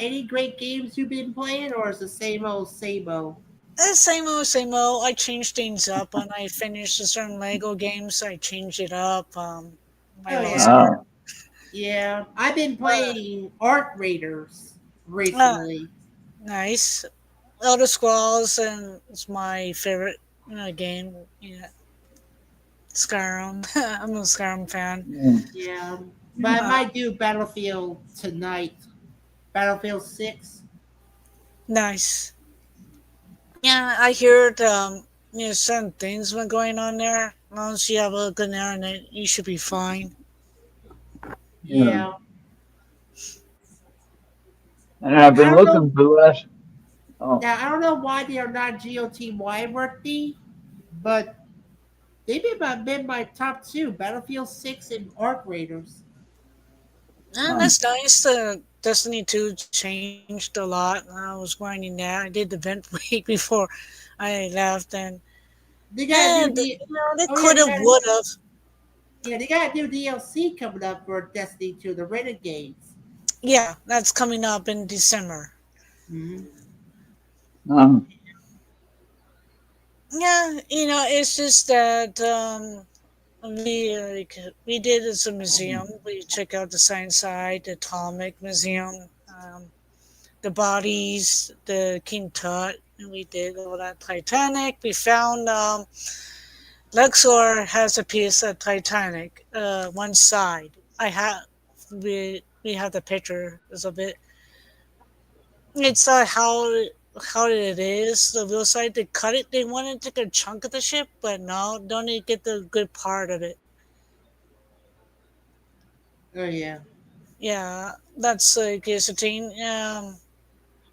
any great games you've been playing, or is the same old same old? Same old, same old. I change things up when I finish a certain Lego games. I change it up. My Oh last yeah. Wow. Yeah. I've been uh, playing Arc Raiders uh, recently. nice. Elder Scrolls and it's my favorite game. Skyrim. I'm a Skyrim fan. Yeah. Yeah. But I Yeah. Uh, might do Battlefield tonight. Battlefield 6. nice. Yeah, I heard certain things been going on there. As long as you have a good internet, you should be fine. Yeah. Yeah. And I've I been don't know. looking for the last. Oh, Now I don't know why they are not GOTY worthy, but they've been my top two: Battlefield 6 and Arc Raiders. And um, that's nice. Destiny 2 changed a lot. I was grinding that. I did the vent week before I left, They gotta do and the they oh yeah, could they have, got would have. they gotta do DLC coming up for Destiny 2, the Renegades. Yeah, that's coming up in December. Hmm. um, Yeah, it's just that we did as a museum. We check out the science side, the atomic museum, the bodies, the King Tut, and we did all that Titanic. We found Luxor has a piece of Titanic, one side. We have the picture of it. It's how how it is. The wheel side, they cut it. They wanted to take a chunk of the ship, but no, don't need to get the good part of it. Oh yeah. Yeah, that's guillotine.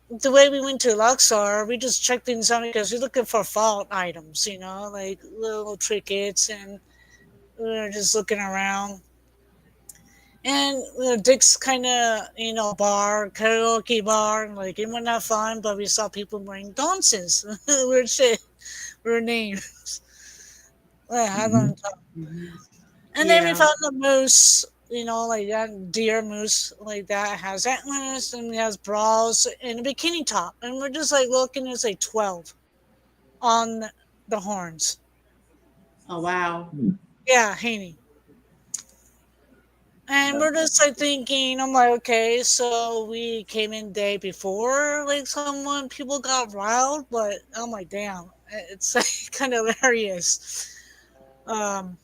The way we went to Luxor, we just checked things out because we're looking for fault items, like little trinkets, and we were just looking around. And Dick's kind of, bar, karaoke bar, like it was not fun, but we saw people wearing dances. Weird shit, weird names. I Hmm. don't know. Hmm. And then we Yeah. found the moose, like that deer moose, like that has antlers and it has bras and a bikini top. And we're just like looking, it's like 12 on the horns. Oh wow. Yeah, Haney. And Yeah. we're just like thinking, I'm like, okay, so we came in day before, like people got riled, but I'm like, damn, it's like kind of hilarious. Um,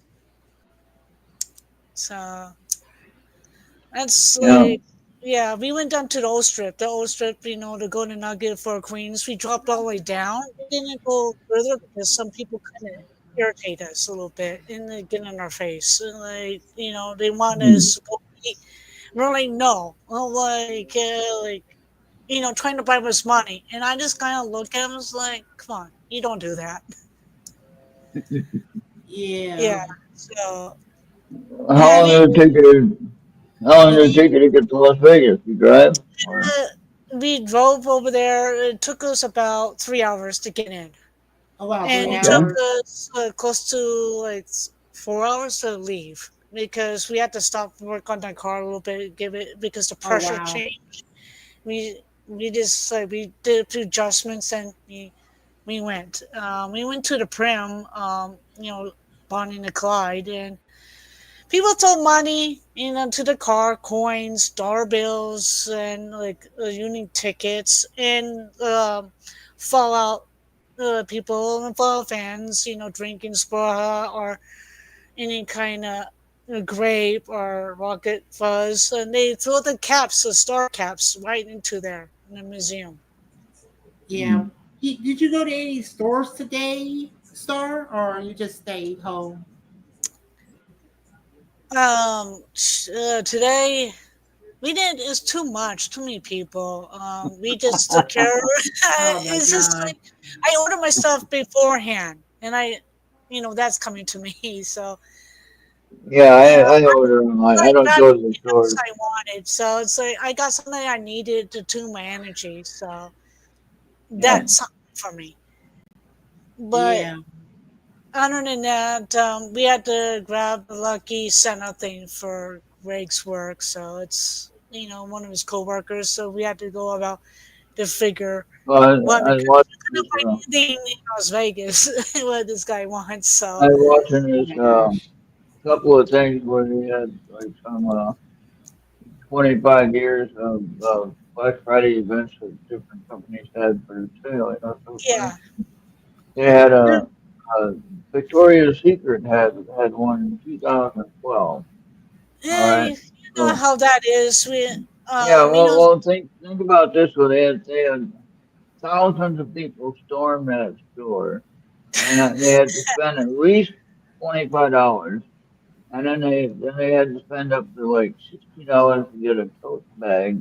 so that's Yeah. like, yeah, we went down to the old strip, the Golden Nugget for Queens. We dropped all the way down. We didn't go further because some people kind of irritate us a little bit and they get in our face. And like, they want Hmm. us to go eat. We're like, no. Well, trying to bribe us money. And I just kind of look at him and was like, come on, you don't do that. Yeah. Yeah. So, How and long we, did it take you? How long did it we, take you to get to Las Vegas? You drive or? uh, we drove over there. It took us about 3 hours to get in. Oh wow, And three it took Okay. hours. us close to like 4 hours to leave because we had to stop work on the car a little bit, give it because the Oh pressure wow. changed. We just we did a few adjustments and we went. We went to the Prim, Bonnie and Clyde, and people throw money, to the car, coins, dollar bills, and like unique tickets, and Fallout people and Fallout fans, drinking Spraha or any kind of grape or rocket fuzz, and they throw the caps, the star caps, right into there in the museum. Yeah. Did you go to any stores today, Star, or you just stayed home? Today we did. It's too much, too many people. We just took care of it. Oh my It's just god. like I order my stuff beforehand, and that's coming to me. So Yeah, yeah, I order online. I I don't got go to the everything else stores. I wanted. So it's like I got something I needed to tune my energy. So Yeah. that's something for me. But Yeah. other than that, we had to grab the lucky Santa thing for Greg's work. So it's one of his coworkers. So we had to go about to figure Well, what I because watched we this. couldn't find anything in Las Vegas what this guy wants. I So was watching Oh this my gosh. couple of things where they had like some 25 years of Black Friday events that different companies had for sale. So for yeah, instance, they had a Victoria's Secret had one in 2012. All right. you know So how that is. yeah, We know. well, think about this one. They had thousands of people storm that store, and they had to spend at least $25, and then they had to spend up to like $60 to get a tote bag,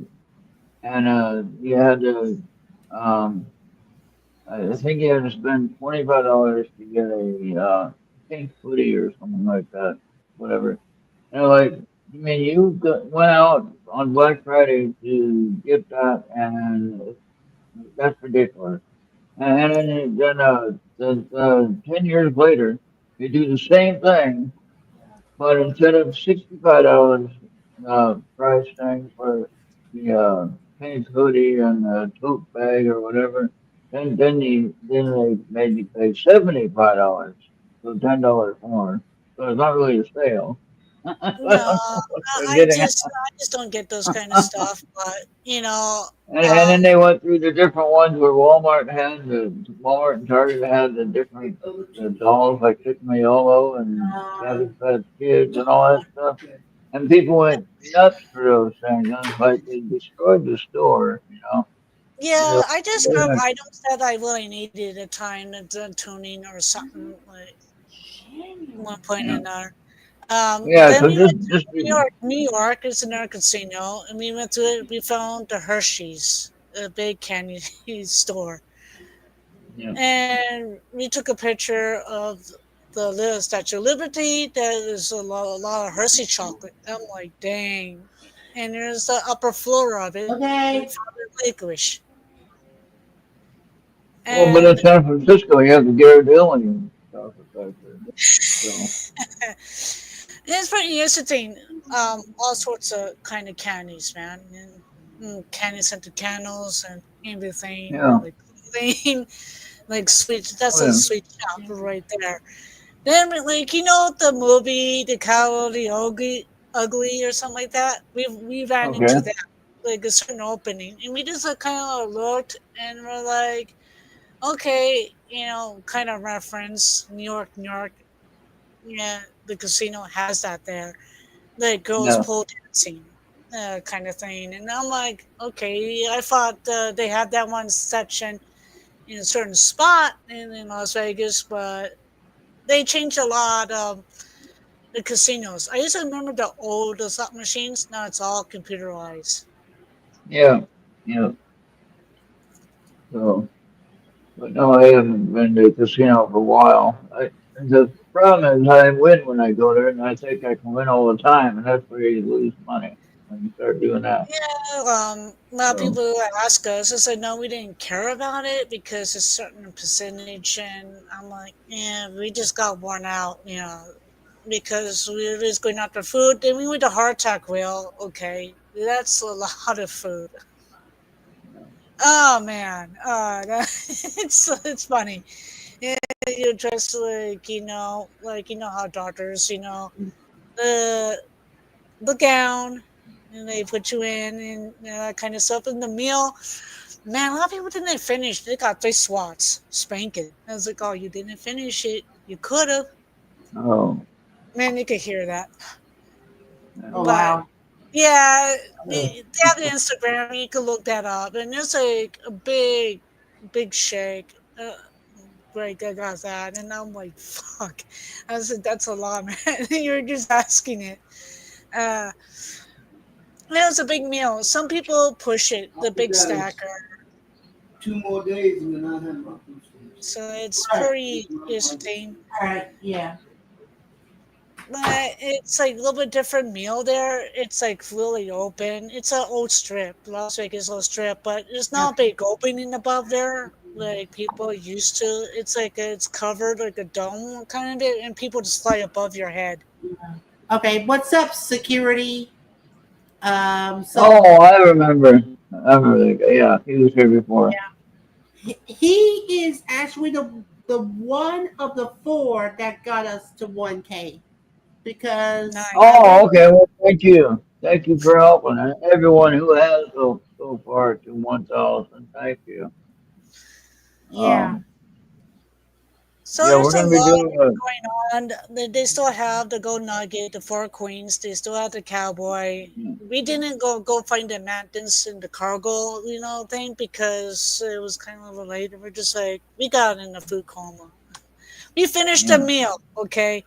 and you had to I think you had to spend $25 to get a pink hoodie or something like that, whatever. And like, I mean, went out on Black Friday to get that, and that's ridiculous. And then 10 years later, they do the same thing, but instead of $65 price tag for the pink hoodie and the tote bag or whatever, then they made you pay $75, so $10 more. So it's not really a sale. No, They're I getting just I just don't get those kind of stuff. But and then they went through the different ones where Walmart and Target had the different the dolls like Chicken Yolo and Cabbage Patch Kids and all that stuff. And people went nuts for those things. And it's like they destroyed the store. Yeah, Yeah. I just got items that I really needed at the time, the tuning or something like one point or Yeah. another. Yeah. Then So we went to just New York. New York is another casino, and we went to it. We found the Hershey's, a big candy store, yeah. and we took a picture of the little Statue of Liberty. There is a lot of Hershey chocolate. I'm like, dang. And there's the upper floor of it. We Okay. found it licorice. Well, but in And San Francisco, you have the Ghirardelli and stuff like that. So it's pretty interesting. All sorts of kind of candies, man. And, candy scented candles and everything, yeah. like clothing, like sweet. That's Oh a yeah. sweet shop right there. Then, like the movie, The Cow, the Ugly, or something like that. We ran into Okay. that, like a certain opening, and we just kind of looked, and we're like, okay, kind of reference New York, New York. Yeah, the casino has that there, the girls Yeah. pole dancing kind of thing. And I'm like, okay, I thought they had that one section in a certain spot in Las Vegas, but they changed a lot of the casinos. I used to remember the old slot machines. Now it's all computerized. Yeah. Yeah. So, but no, I haven't been to a casino for a while. The problem is I win when I go there, and I think I can win all the time, and that's where you lose money when you start doing that. Yeah, a lot of So people ask us. I said, no, we didn't care about it because a certain percentage. And I'm like, yeah, we just got worn out, because we were just going after food. Then we went to Hard Tack Wheel. Okay, that's a lot of food. Oh man, it's funny. Yeah, you dress like how doctors, the the gown, and they put you in and that kind of stuff. And the meal, man, a lot of people didn't finish. They got 3 swats, spanking. I was like, oh, you didn't finish it. You could have. oh Man, you could hear that. yeah. Oh But wow. yeah, they have the Instagram. You can look that up, and it's like a big shake. Right, I got that, and I'm like, fuck. I said, that's a lot, man. You're just asking it. Uh, it was a big meal. Some people push it, the big stacker. 2 more days and then I have my food stamps. So it's Right. pretty interesting. All right. Yeah. But it's like a little bit different meal there. It's like really open. It's an old strip, Las Vegas old strip, but it's not a big opening above there like people used to. It's like it's covered like a dome kind of it, and people just fly above your head. Okay. What's up, security? So Oh, I remember. I remember that guy. Yeah, he was here before. he is actually the one of the four that got us to 1K because Nice. Oh, okay. Well, thank you for helping, and everyone who has so far to 1,000. Thank you. yeah. Um, So yeah, we're there's a gonna be lot doing a going on. They still have the Gold Nugget, the Four Queens. They still have the Cowboy. We didn't go find the mountains and the cargo, thing because it was kind of late. And we're just like, we got in a food coma. We finished the yeah. meal, okay.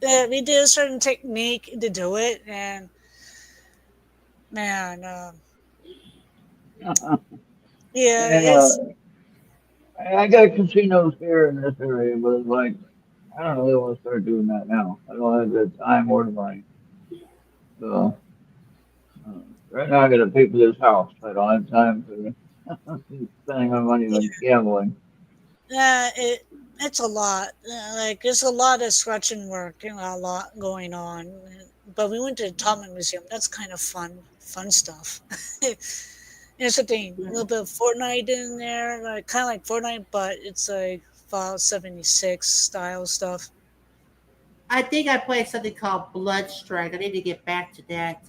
We did a certain technique to do it, and man, yeah, And it's I got casinos here in this area, but it's like I don't really want to start doing that now. I don't have the time or the money. So right now I got to pay for this house. I don't have time for spending my money on gambling. it's a lot. Like there's a lot of scratching work and a lot going on. But we went to the Atomic Museum. That's kind of fun stuff. It's a thing. A little bit of Fortnite in there, like kind of like Fortnite, but it's like Fallout 76 style stuff. I think I played something called Blood Strike. I need to get back to that.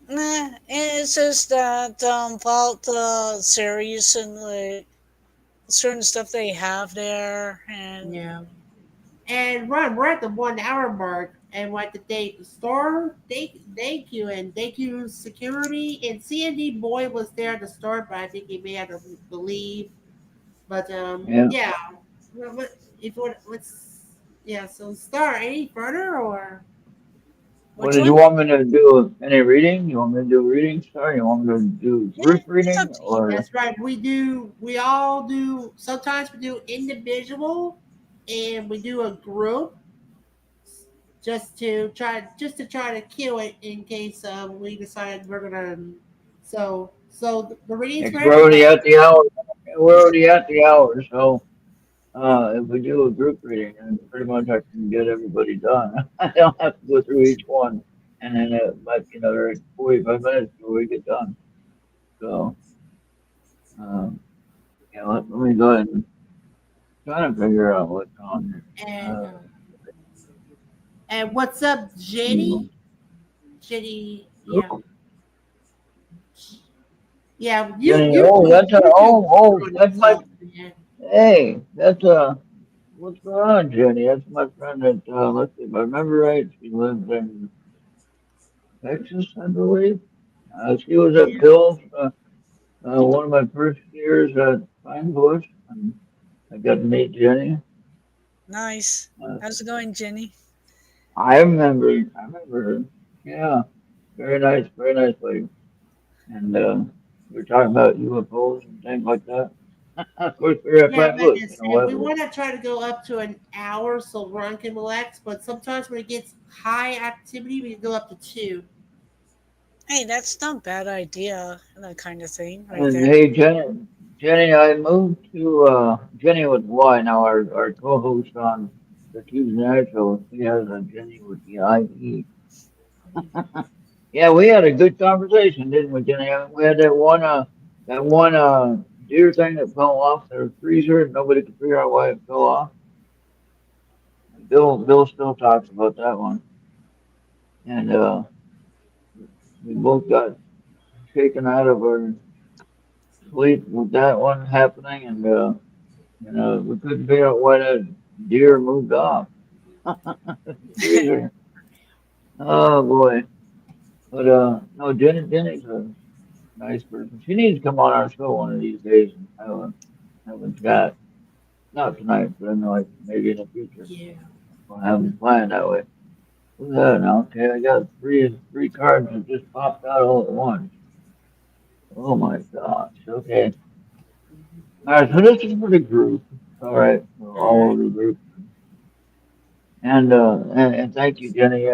Nah, it's just that Fallout series and like certain stuff they have there, and Yeah. And Ron, we're at the 1 hour mark. and what the date store thank you and thank you security and CND boy was there at the start, but I think he may have to leave. But Yeah. yeah, if let's yeah. So Star, any further or What Which did you one? want me to do? Any reading? You want me to do reading, Star? You want me to do Yeah, group it's reading up to you. or? that's right. We do. We all do. Sometimes we do individual, and we do a group just to try to kill it in case we decide we're gonna. So the readings for Because we're already everybody. at the hour. We're already at the hour, so if we do a group reading, then pretty much I can get everybody done. I don't have to go through each one, and then it might be another 45 minutes before we get done. So, um, yeah, let me go ahead and try to figure out what's on here. And Uh, and what's up, you Jenny? Jenny, yeah, know. yeah. You Jenny, you oh, do that's a, you do oh, good that's my, stuff, man. hey, that's what's going on, Jenny? That's my friend that, let's see, if I remember right, she lives in Texas, I believe. She was at Bill's, one of my first years at Pine Bush, and I got to meet Jenny. Nice. Uh, How's it going, Jenny? I remember her. Yeah, very nice lady. And, we were talking about UFOs and things like that. Of course, we were at Yeah, Pine but Bush, it's, and we whatever. want to try to go up to an hour so Ron can relax. But sometimes when it gets high activity, we can go up to two. Hey, that's not a bad idea. That kind of thing, right And there. hey, Jenny, I moved to Jenny with Y now. Our co-host on the Tuesday Night Show. She has a Jenny with the IE. Yeah, we had a good conversation, didn't we, Jenny? We had that one deer thing that fell off the freezer, and nobody could figure out why it fell off. Bill still talks about that one, and we both got shaken out of our sleep with that one happening, and we couldn't figure out why that deer moved off the freezer. Oh boy. But no, Jenny's a nice person. She needs to come on our show one of these days and have a chat. Not tonight, but I know like maybe in the future. Yeah. We'll have them planned that way. What's that now? Okay, I got three cards that just popped out all at once. Oh my gosh. Okay. All right, so this is for the group. All right, so All all right. of the group. And thank you, Jenny.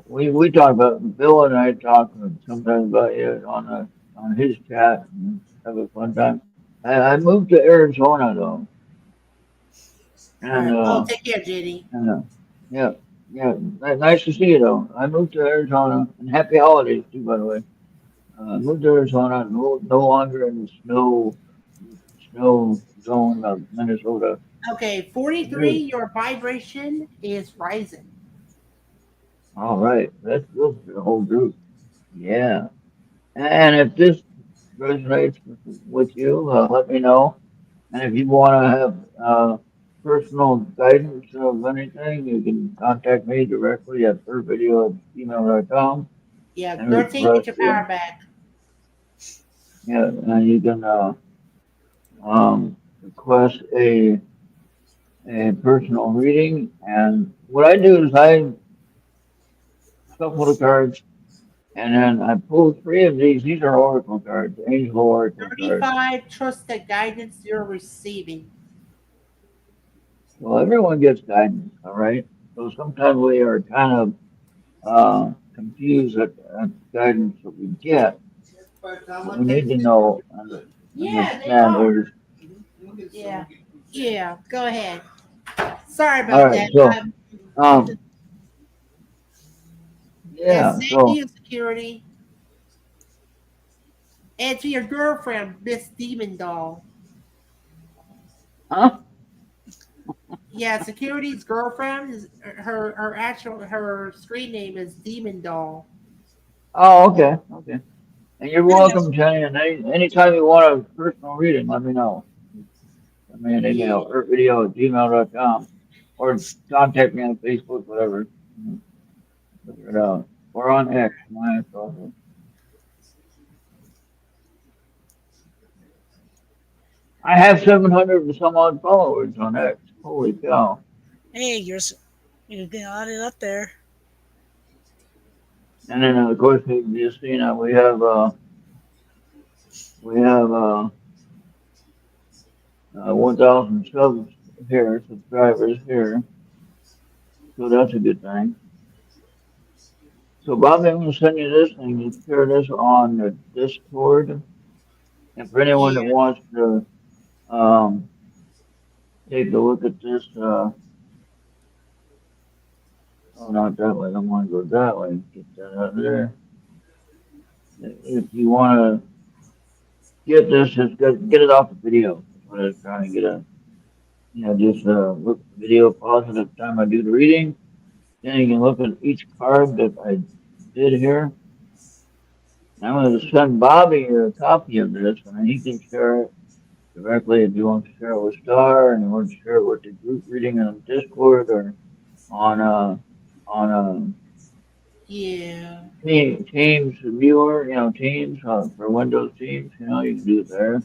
We talk about Bill and I talk sometimes about you on his chat and have a fun time. I moved to Arizona though, All and right. Oh, take care, Jenny. and yeah, yeah, nice to see you though. I moved to Arizona, and happy holidays too, by the way. Moved to Arizona, no longer in the snow zone of Minnesota. Okay, 43. Your vibration is rising. All right, that's good for the whole group. Yeah. And if this resonates with you, let me know. And if you want to have personal guidance of anything, you can contact me directly at pervideo@gmail.com Yeah, and Dorothy, get request, your power back. yeah, and you can request a personal reading. And what I do is I shuffle the cards, and then I pull three of these. These are oracle cards, angel oracle cards. 35. Trust the guidance you're receiving. Well, everyone gets guidance, all right? So sometimes we are kind of confused at the guidance that we get, but we need to know, Yeah, they understand are. there's, Yeah. Yeah. Go ahead. Sorry all about right, that. so, um, Yes, yeah, same to so, you, security. And to your girlfriend, Miss Demon Doll. huh? Yeah, security's girlfriend is her screen name is Demon Doll. Oh, okay, okay. And you're Yeah, that's welcome, Jenny, and anytime you want a personal reading, let me know. Send me an Yeah. email, ertvideo@gmail.com. or contact me on Facebook, whatever. Figure it out. Or on X, mine also. I have 700 and some odd followers on X. Holy cow! Hey, you got it up there. And then of course you just seen we have 1,000 subs here, subscribers here, so that's a good thing. So Bobby, I'm gonna send you this thing. You share this on the Discord, and for anyone that Yeah. wants to um, take a look at this, oh, not that way. I don't want to go that way. Get that out of there. If you want to get this, just get it off the video. That's what I was trying to get at. Just look at the video, pause it at the time I do the reading. Then you can look at each card that I did here. I'm going to send Bobby a copy of this, and he can share it directly if you want to share it with Star, and you want to share it with the group reading on Discord or on Yeah. Teams viewer, Teams for Windows Teams, you can do it there.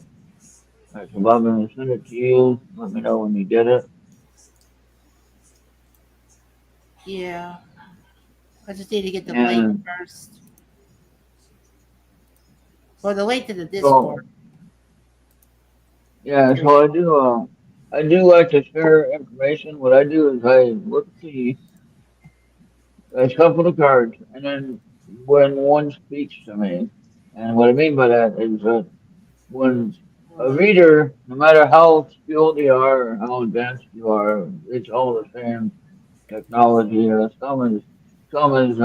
All right, so Bob, I'm going to send it to you. Let me know when you get it. Yeah. I just need to get the And link first. Or the link to the so, Discord. yeah, so I do like to share information. What I do is I look at I shuffle the cards, and then when one speaks to me, and what I mean by that is that when a reader, no matter how skilled you are or how advanced you are, it's all the same technology. Some is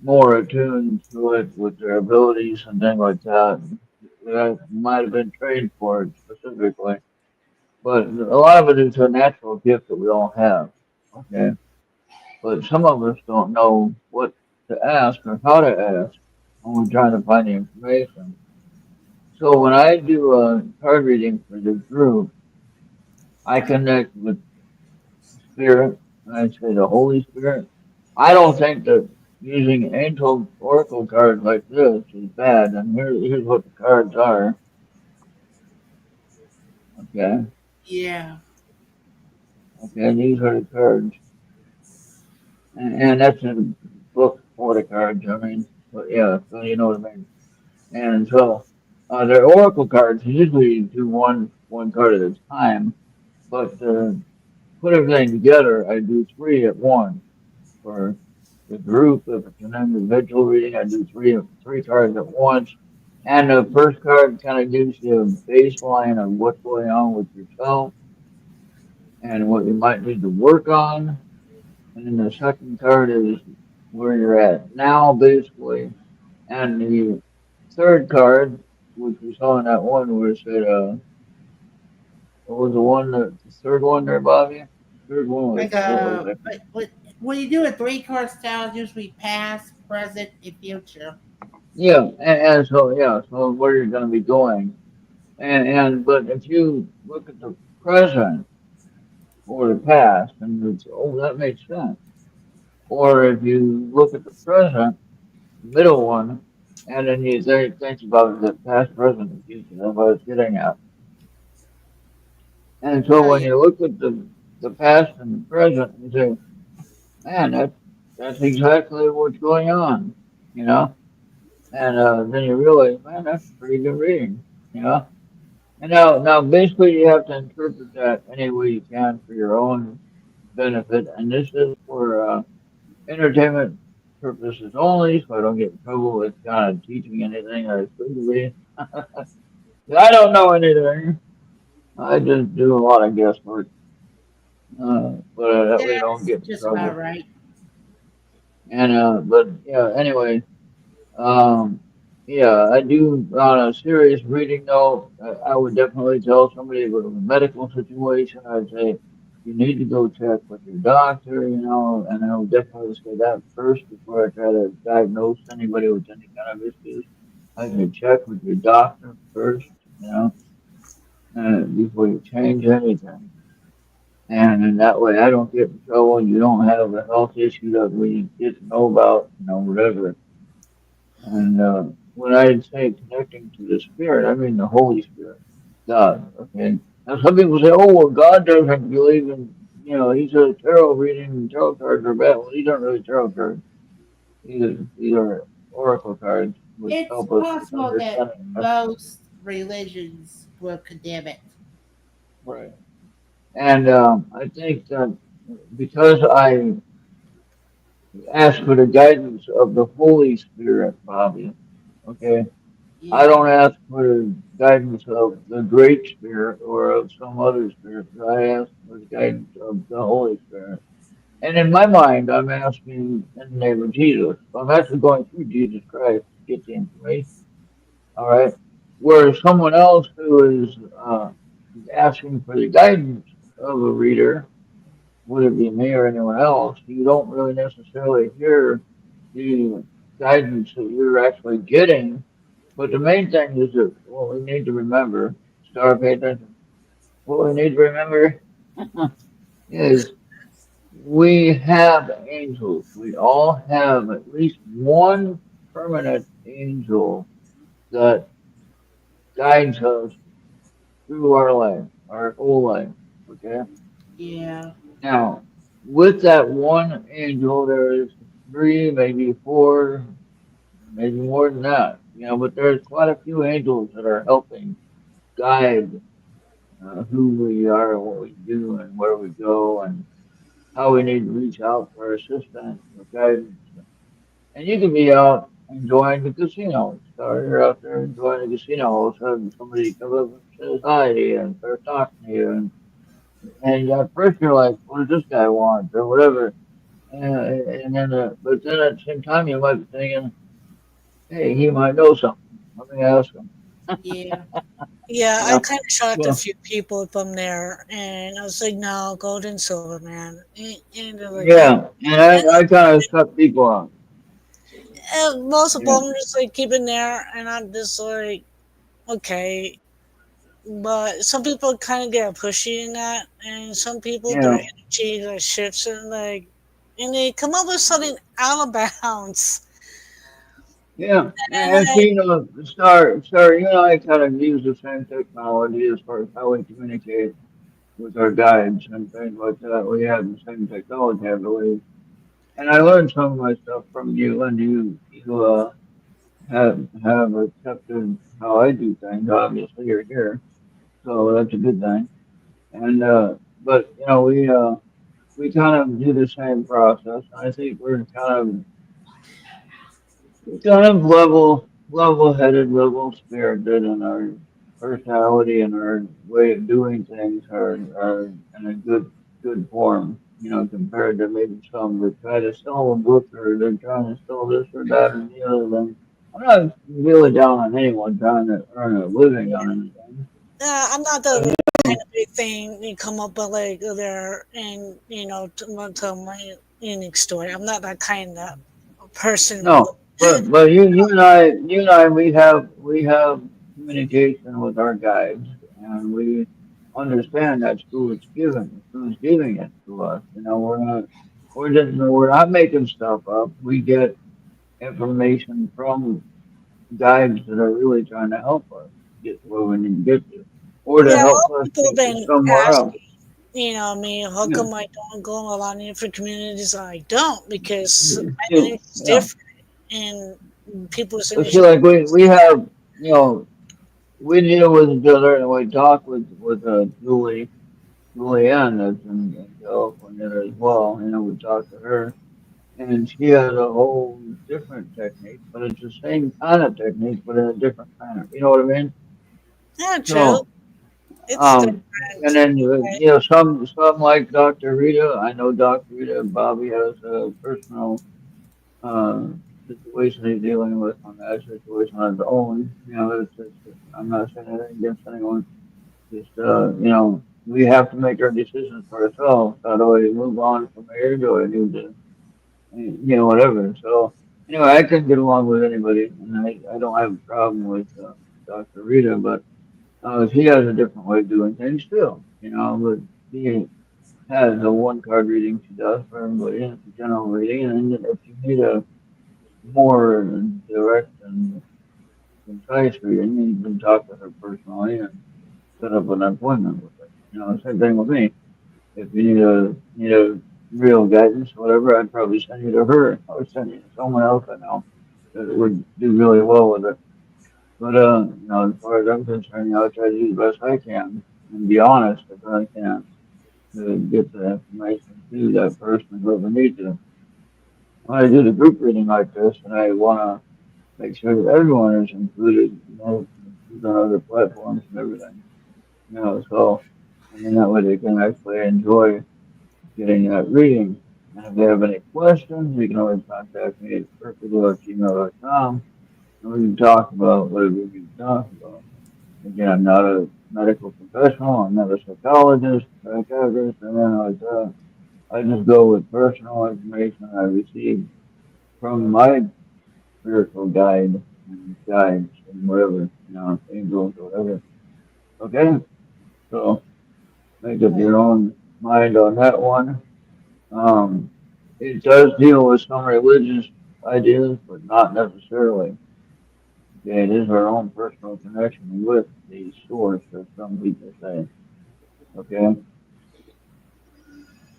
more attuned to it with their abilities and things like that. That might have been trained for it specifically, but a lot of it is a natural gift that we all have. Okay, but some of us don't know what to ask or how to ask when we're trying to find the information. So when I do a card reading for the group, I connect with Spirit. I say the Holy Spirit. I don't think that using angel oracle cards like this is bad. And here's what the cards are. Okay. Yeah. Okay. These are the cards. And that's in the book for the cards. I mean, but yeah, so you know what I mean. And so they're oracle cards. Usually you do one card at a time. But put everything together, I do three at once. For the group, if it's an individual reading, I do three cards at once. And the first card kind of gives you a baseline of what's going on with yourself and what you might need to work on. And then the second card is where you're at now, basically. And the third card, which we saw in that one, where it said, what was the third one there, Bobby? The third one was, Like what was it? but when you do a 3 card style, it's usually past, present, and future. Yeah, and so, yeah, so where you're going to be going. But if you look at the present or the past, and it's, oh, that makes sense. Or if you look at the present, middle one, and then you think about the past, present, and future. That's what I was getting at. And so Oh when yeah. you look at the past and the present, you say, man, that's exactly what's going on, you know. And then you realize, man, that's a pretty good reading, you know. And now, basically, you have to interpret that any way you can for your own benefit. And this is for entertainment purposes only, so I don't get in trouble with kind of teaching anything I should be. I don't know anything. I just do a lot of guesswork, but that way I don't That's get in just about trouble. right. And but yeah, anyway, Um, yeah, I do. On a serious reading note, I would definitely tell somebody with a medical situation, I'd say you need to go check with your doctor, and I would definitely say that first before I try to diagnose anybody with any kind of issues. I should check with your doctor first, before you change anything. And in that way, I don't get in trouble, and you don't have a health issue that we didn't know about, whatever. And when I say connecting to the Spirit, I mean the Holy Spirit, God. Okay. Now some people say, "Oh, well, God doesn't believe in, He says tarot reading and tarot cards are bad." Well, these aren't really tarot cards. These are oracle cards, which It's help us with possible that understanding us. most religions will condemn it. Right. And I think that because I ask for the guidance of the Holy Spirit, Bobby. Okay. I Yeah. don't ask for the guidance of the Great Spirit or of some other spirit. I ask for the guidance of the Holy Spirit. And in my mind, I'm asking in the name of Jesus. I'm actually going through Jesus Christ to get the information. All right. Whereas someone else who is asking for the guidance of a reader, whether it be me or anyone else, you don't really necessarily hear the guidance that you're actually getting. But the main thing is that what we need to remember, Star, pay attention. What we need to remember is we have angels. We all have at least one permanent angel that guides us through our life, our whole life. Okay? Yeah. Now, with that one angel, there is three, maybe four, maybe more than that. But there's quite a few angels that are helping guide who we are and what we do and where we go and how we need to reach out for assistance or guidance. And you can be out enjoying the casino. So you're out there enjoying the casino. All of a sudden, somebody comes up and says hi to you and starts talking to you. And at first, you're like, what does this guy want? Or whatever. And then, but then at the same time, you might be thinking, hey, he might know something. Let me ask him. Yeah. Yeah, You I know? kind of shocked a Well, few people from there, and I was like, "No, gold and silver, man." And they're like, "Oh," yeah. And I kind of cut people off. and most of Yeah. them just like keep in there, and I'm just like, okay. But some people kind of get pushy in that, and some people their Yeah. energy like shifts and like, and they come up with something out of bounds, Yeah, and and like, see, Star, you and I kind of use the same technology as far as how we communicate with our guides and things like that. We have the same technology, I believe. And I learned some of my stuff from you, and you have accepted how I do things. Obviously, you're here, so that's a good thing. And but we kind of do the same process. I think we're kind of level-headed, level-spirited, and our personality and our way of doing things are in a good form. Compared to maybe some that try to sell a book or they're trying to sell this or that or the other thing. I'm not really down on anyone trying to earn a living on anything. I'm not But, the kind of big thing you come up with like there and to tell my unique story. I'm not that kind of person. no, but you and I, we have communication with our guides, and we understand that's who it's given, who's giving it to us. We're not making stuff up. We get information from guides that are really trying to help us get to where we need to get to, or to Yeah, a help lot of us people have get to been somewhere else. asking, me, how Yeah, come I don't go in a lot of different communities? I don't because my yeah, energy is yeah. different, and people's I feel energy. like we have you know we deal with each other and we talk with Julianne that's in California as well. We talk to her, and she has a whole different technique, but it's the same kind of technique, but in a different manner. You know what I mean? Yeah, true. So, It's um, and different. then some like Dr. Rita. I know Dr. Rita and Bobby has a personal uh, situation he's dealing with on that situation on his own. I'm not saying anything against anyone. Just, we have to make our decisions for ourselves. How do I move on from here? Do I need to, whatever. So, anyway, I couldn't get along with anybody, and I don't have a problem with Dr. Rita, but she has a different way of doing things too. But has a one card reading she does for everybody. It's a general reading, and then if you need a more direct and concise reading, you can talk to her personally and set up an appointment with her. Same thing with me. If you need a real guidance, whatever, I'd probably send you to her. I would send you to someone else I know that would do really well with it. But as far as I'm concerned, I try to do the best I can and be honest if I can to get the information to that person whoever needs it. When I do the group reading like this, and I want to make sure that everyone is included, included on other platforms and everything. So and then that way they can actually enjoy getting that reading. And if they have any questions, you can always contact me at perfectly@gmail.com and we can talk about whatever we can talk about. Again, I'm not a medical professional, I'm not a psychologist, psychiatrist, and then like that. I just go with personal information I receive from my spiritual guide and guides and whatever, angels or whatever. Okay? So make up your own mind on that one. Um, it does deal with some religious ideas, but not necessarily. Okay, it is our own personal connection with the source, as some people say. Okay,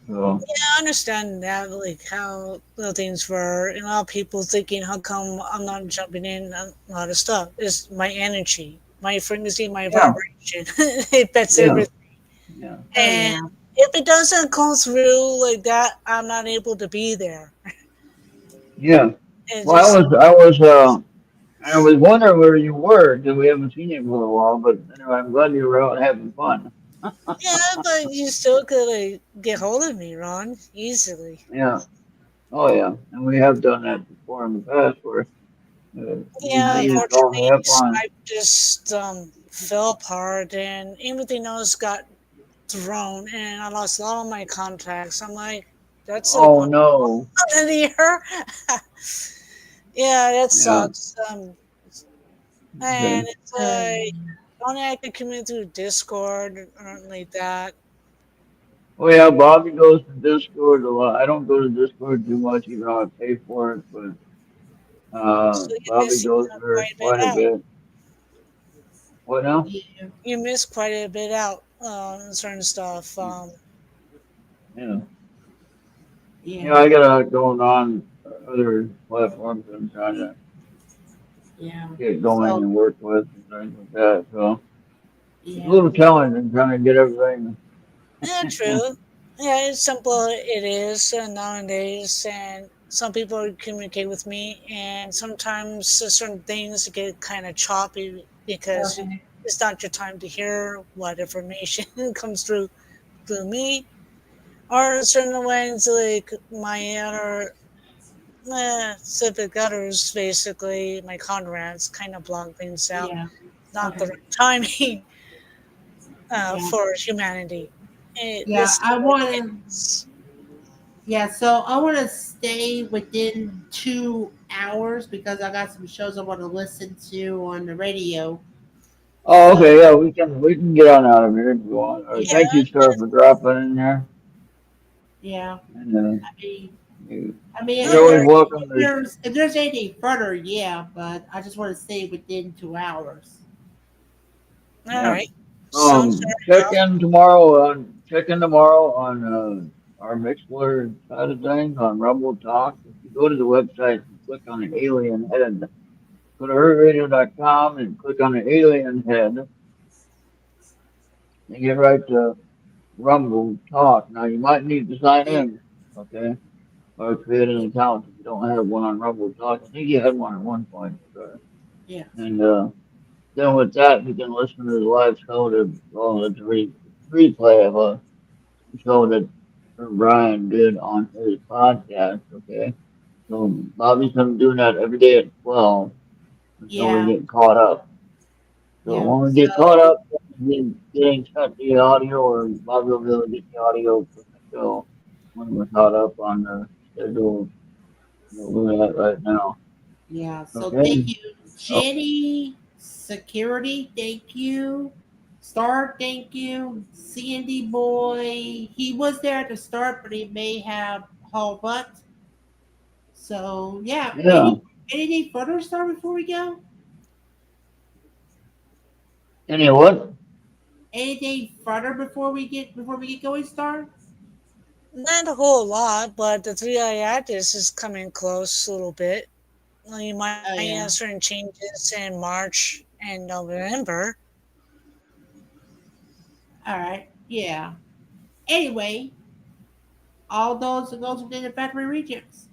so I understand that, like how the things were, and a lot of people thinking, how come I'm not jumping in on a lot of stuff? It's my energy, my frequency, my yeah, vibration. It affects yeah, everything. yeah, Oh And yeah. if it doesn't come through like that, I'm not able to be there. yeah. It Well, just, I was wondering where you were because we haven't seen you for a while. But anyway, I'm glad you were out having fun. yeah, but you still could like, get hold of me, Ron, easily. Yeah. Oh yeah, and we have done that before in the past where Oh Yeah, you yeah. called me unfortunately, up on. Skype just fell apart and everything else got thrown, and I lost a lot of my contacts. I'm like, that's like Oh one no. of the year. Yeah, that Yeah. sucks. Okay. And it's Um, only I can communicate through Discord or like that. Oh yeah, Bobby goes to Discord a lot. I don't go to Discord too much, even though I pay for it. But So you Bobby miss goes there quite a bit quite a out. bit. What now? yeah. You miss quite a bit out on certain stuff. Yeah. Yeah, Yeah. I got a lot going on other platforms that I'm trying to Yeah. get going So and work with and things like that. So it's a yeah. little challenging trying to get everything. Yeah, true. Yeah, it's simple. It is nowadays, and some people communicate with me, and sometimes certain things get kind of choppy because Okay. it's not your time to hear what information comes through me, or certain ones like my other civic others, basically my conrads, kind of block things out. Yeah. Not the Okay. right timing Yeah. for humanity. Yeah. This is I what want it to. is. Yeah. So I want to stay within 2 hours because I got some shows I want to listen to on the radio. Oh, So okay, yeah, we can get on out of here if you want. All right, yeah. thank you, sir, for dropping in there. Yeah. And I mean. you, I mean, you're All always right. welcome to. if there's anything further, yeah, but I just want to stay within 2 hours. All Yeah. right. Sounds fair enough. Check in tomorrow on our Mixler side of things on Rumble Talk. If you go to the website and click on the alien head, go to herradio.com and click on the alien head and get right to Rumble Talk. Now you might need to sign Yeah. in, okay? Or create an account if you don't have one on Rumble Talk. I think you had one at one point. So. Yeah. And then with that, you can listen to the live show it's replay of a show that Brian did on his podcast. Okay, so Bobby's been doing that every day at 12 until we Yeah. get caught up. So Yeah. when we get caught So, up, getting sent the audio, or Bobby will be able to get the audio for the show when we're caught up on the schedule that we're at right now. yeah. So, Okay. thank you, Oh, Jenny Security. Thank you. Star, thank you. Sandy Boy, he was there at the start, but he may have hauled butt. So yeah, Yeah. anything further, Star, before we go? Any what? Anything further before we get going, Star? Not a whole lot, but the three IATIS is coming close a little bit. Well, you might Oh have yeah. certain changes in March and November. All right. Yeah. Anyway, all those goes within the factory rejects.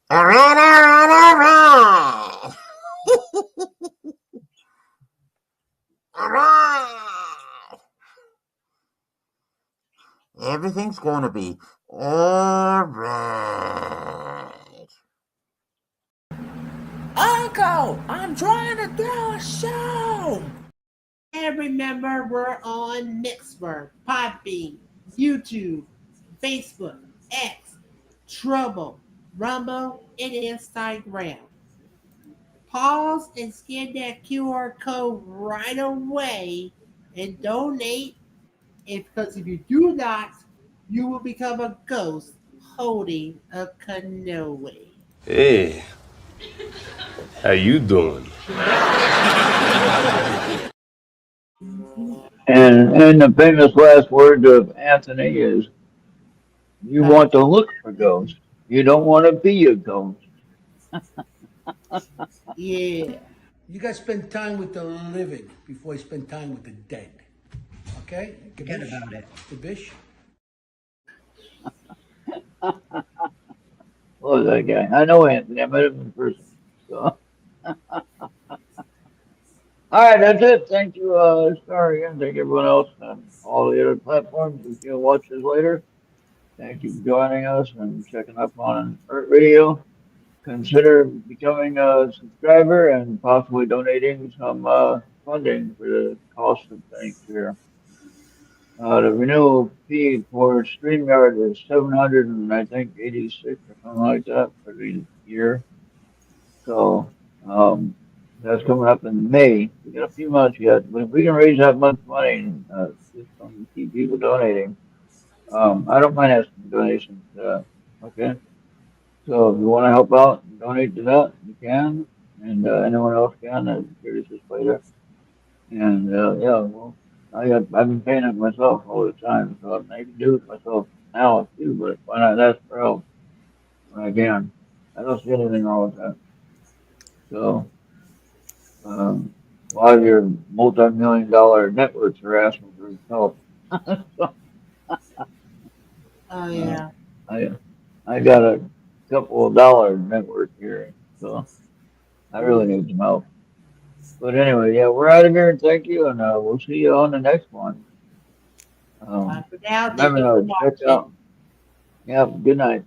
All right, all right, all right. All right. Everything's going to be all right. Uncle, I'm trying to do a show. And remember, we're on Mixer, Podbean, YouTube, Facebook, X, Trouble, Rumble, and Instagram. Pause and scan that QR code right away and donate. Because if you do not, you will become a ghost holding a canoe. Hey, how you doing? And the famous last words of Anthony is, you want to look for ghosts. You don't want to be a ghost. Yeah. You got to spend time with the living before you spend time with the dead. Okay? Forget about it. Gabish? What was that guy? I know Anthony. I met him in person. So, all right, that's it. Thank you, Star, again. Thank everyone else on all the other platforms. If you'll watch this later, thank you for joining us and checking up on ERRT Radio. Consider becoming a subscriber and possibly donating some funding for the cost of things here. The renewal fee for StreamYard is 700 and I think 86 or something like that for the year. So that's coming up in May. We got a few months yet, but if we can raise that much money, just from keep people donating, I don't mind asking donations. Okay. So if you want to help out and donate to that, you can, and anyone else can that hears this later. And yeah, well, I've been paying it myself all the time, so I can do it myself now too. But why not ask for help when I can? I don't see anything wrong with that. So a lot of your multi-million-dollar networks are asking for help. So, Oh uh, yeah. I got a couple of dollars network here, so I really need some help. But anyway, yeah, we're out of here, and thank you, and we'll see you on the next one. For now, thank Remember you for to check watching. out. Yeah, good night.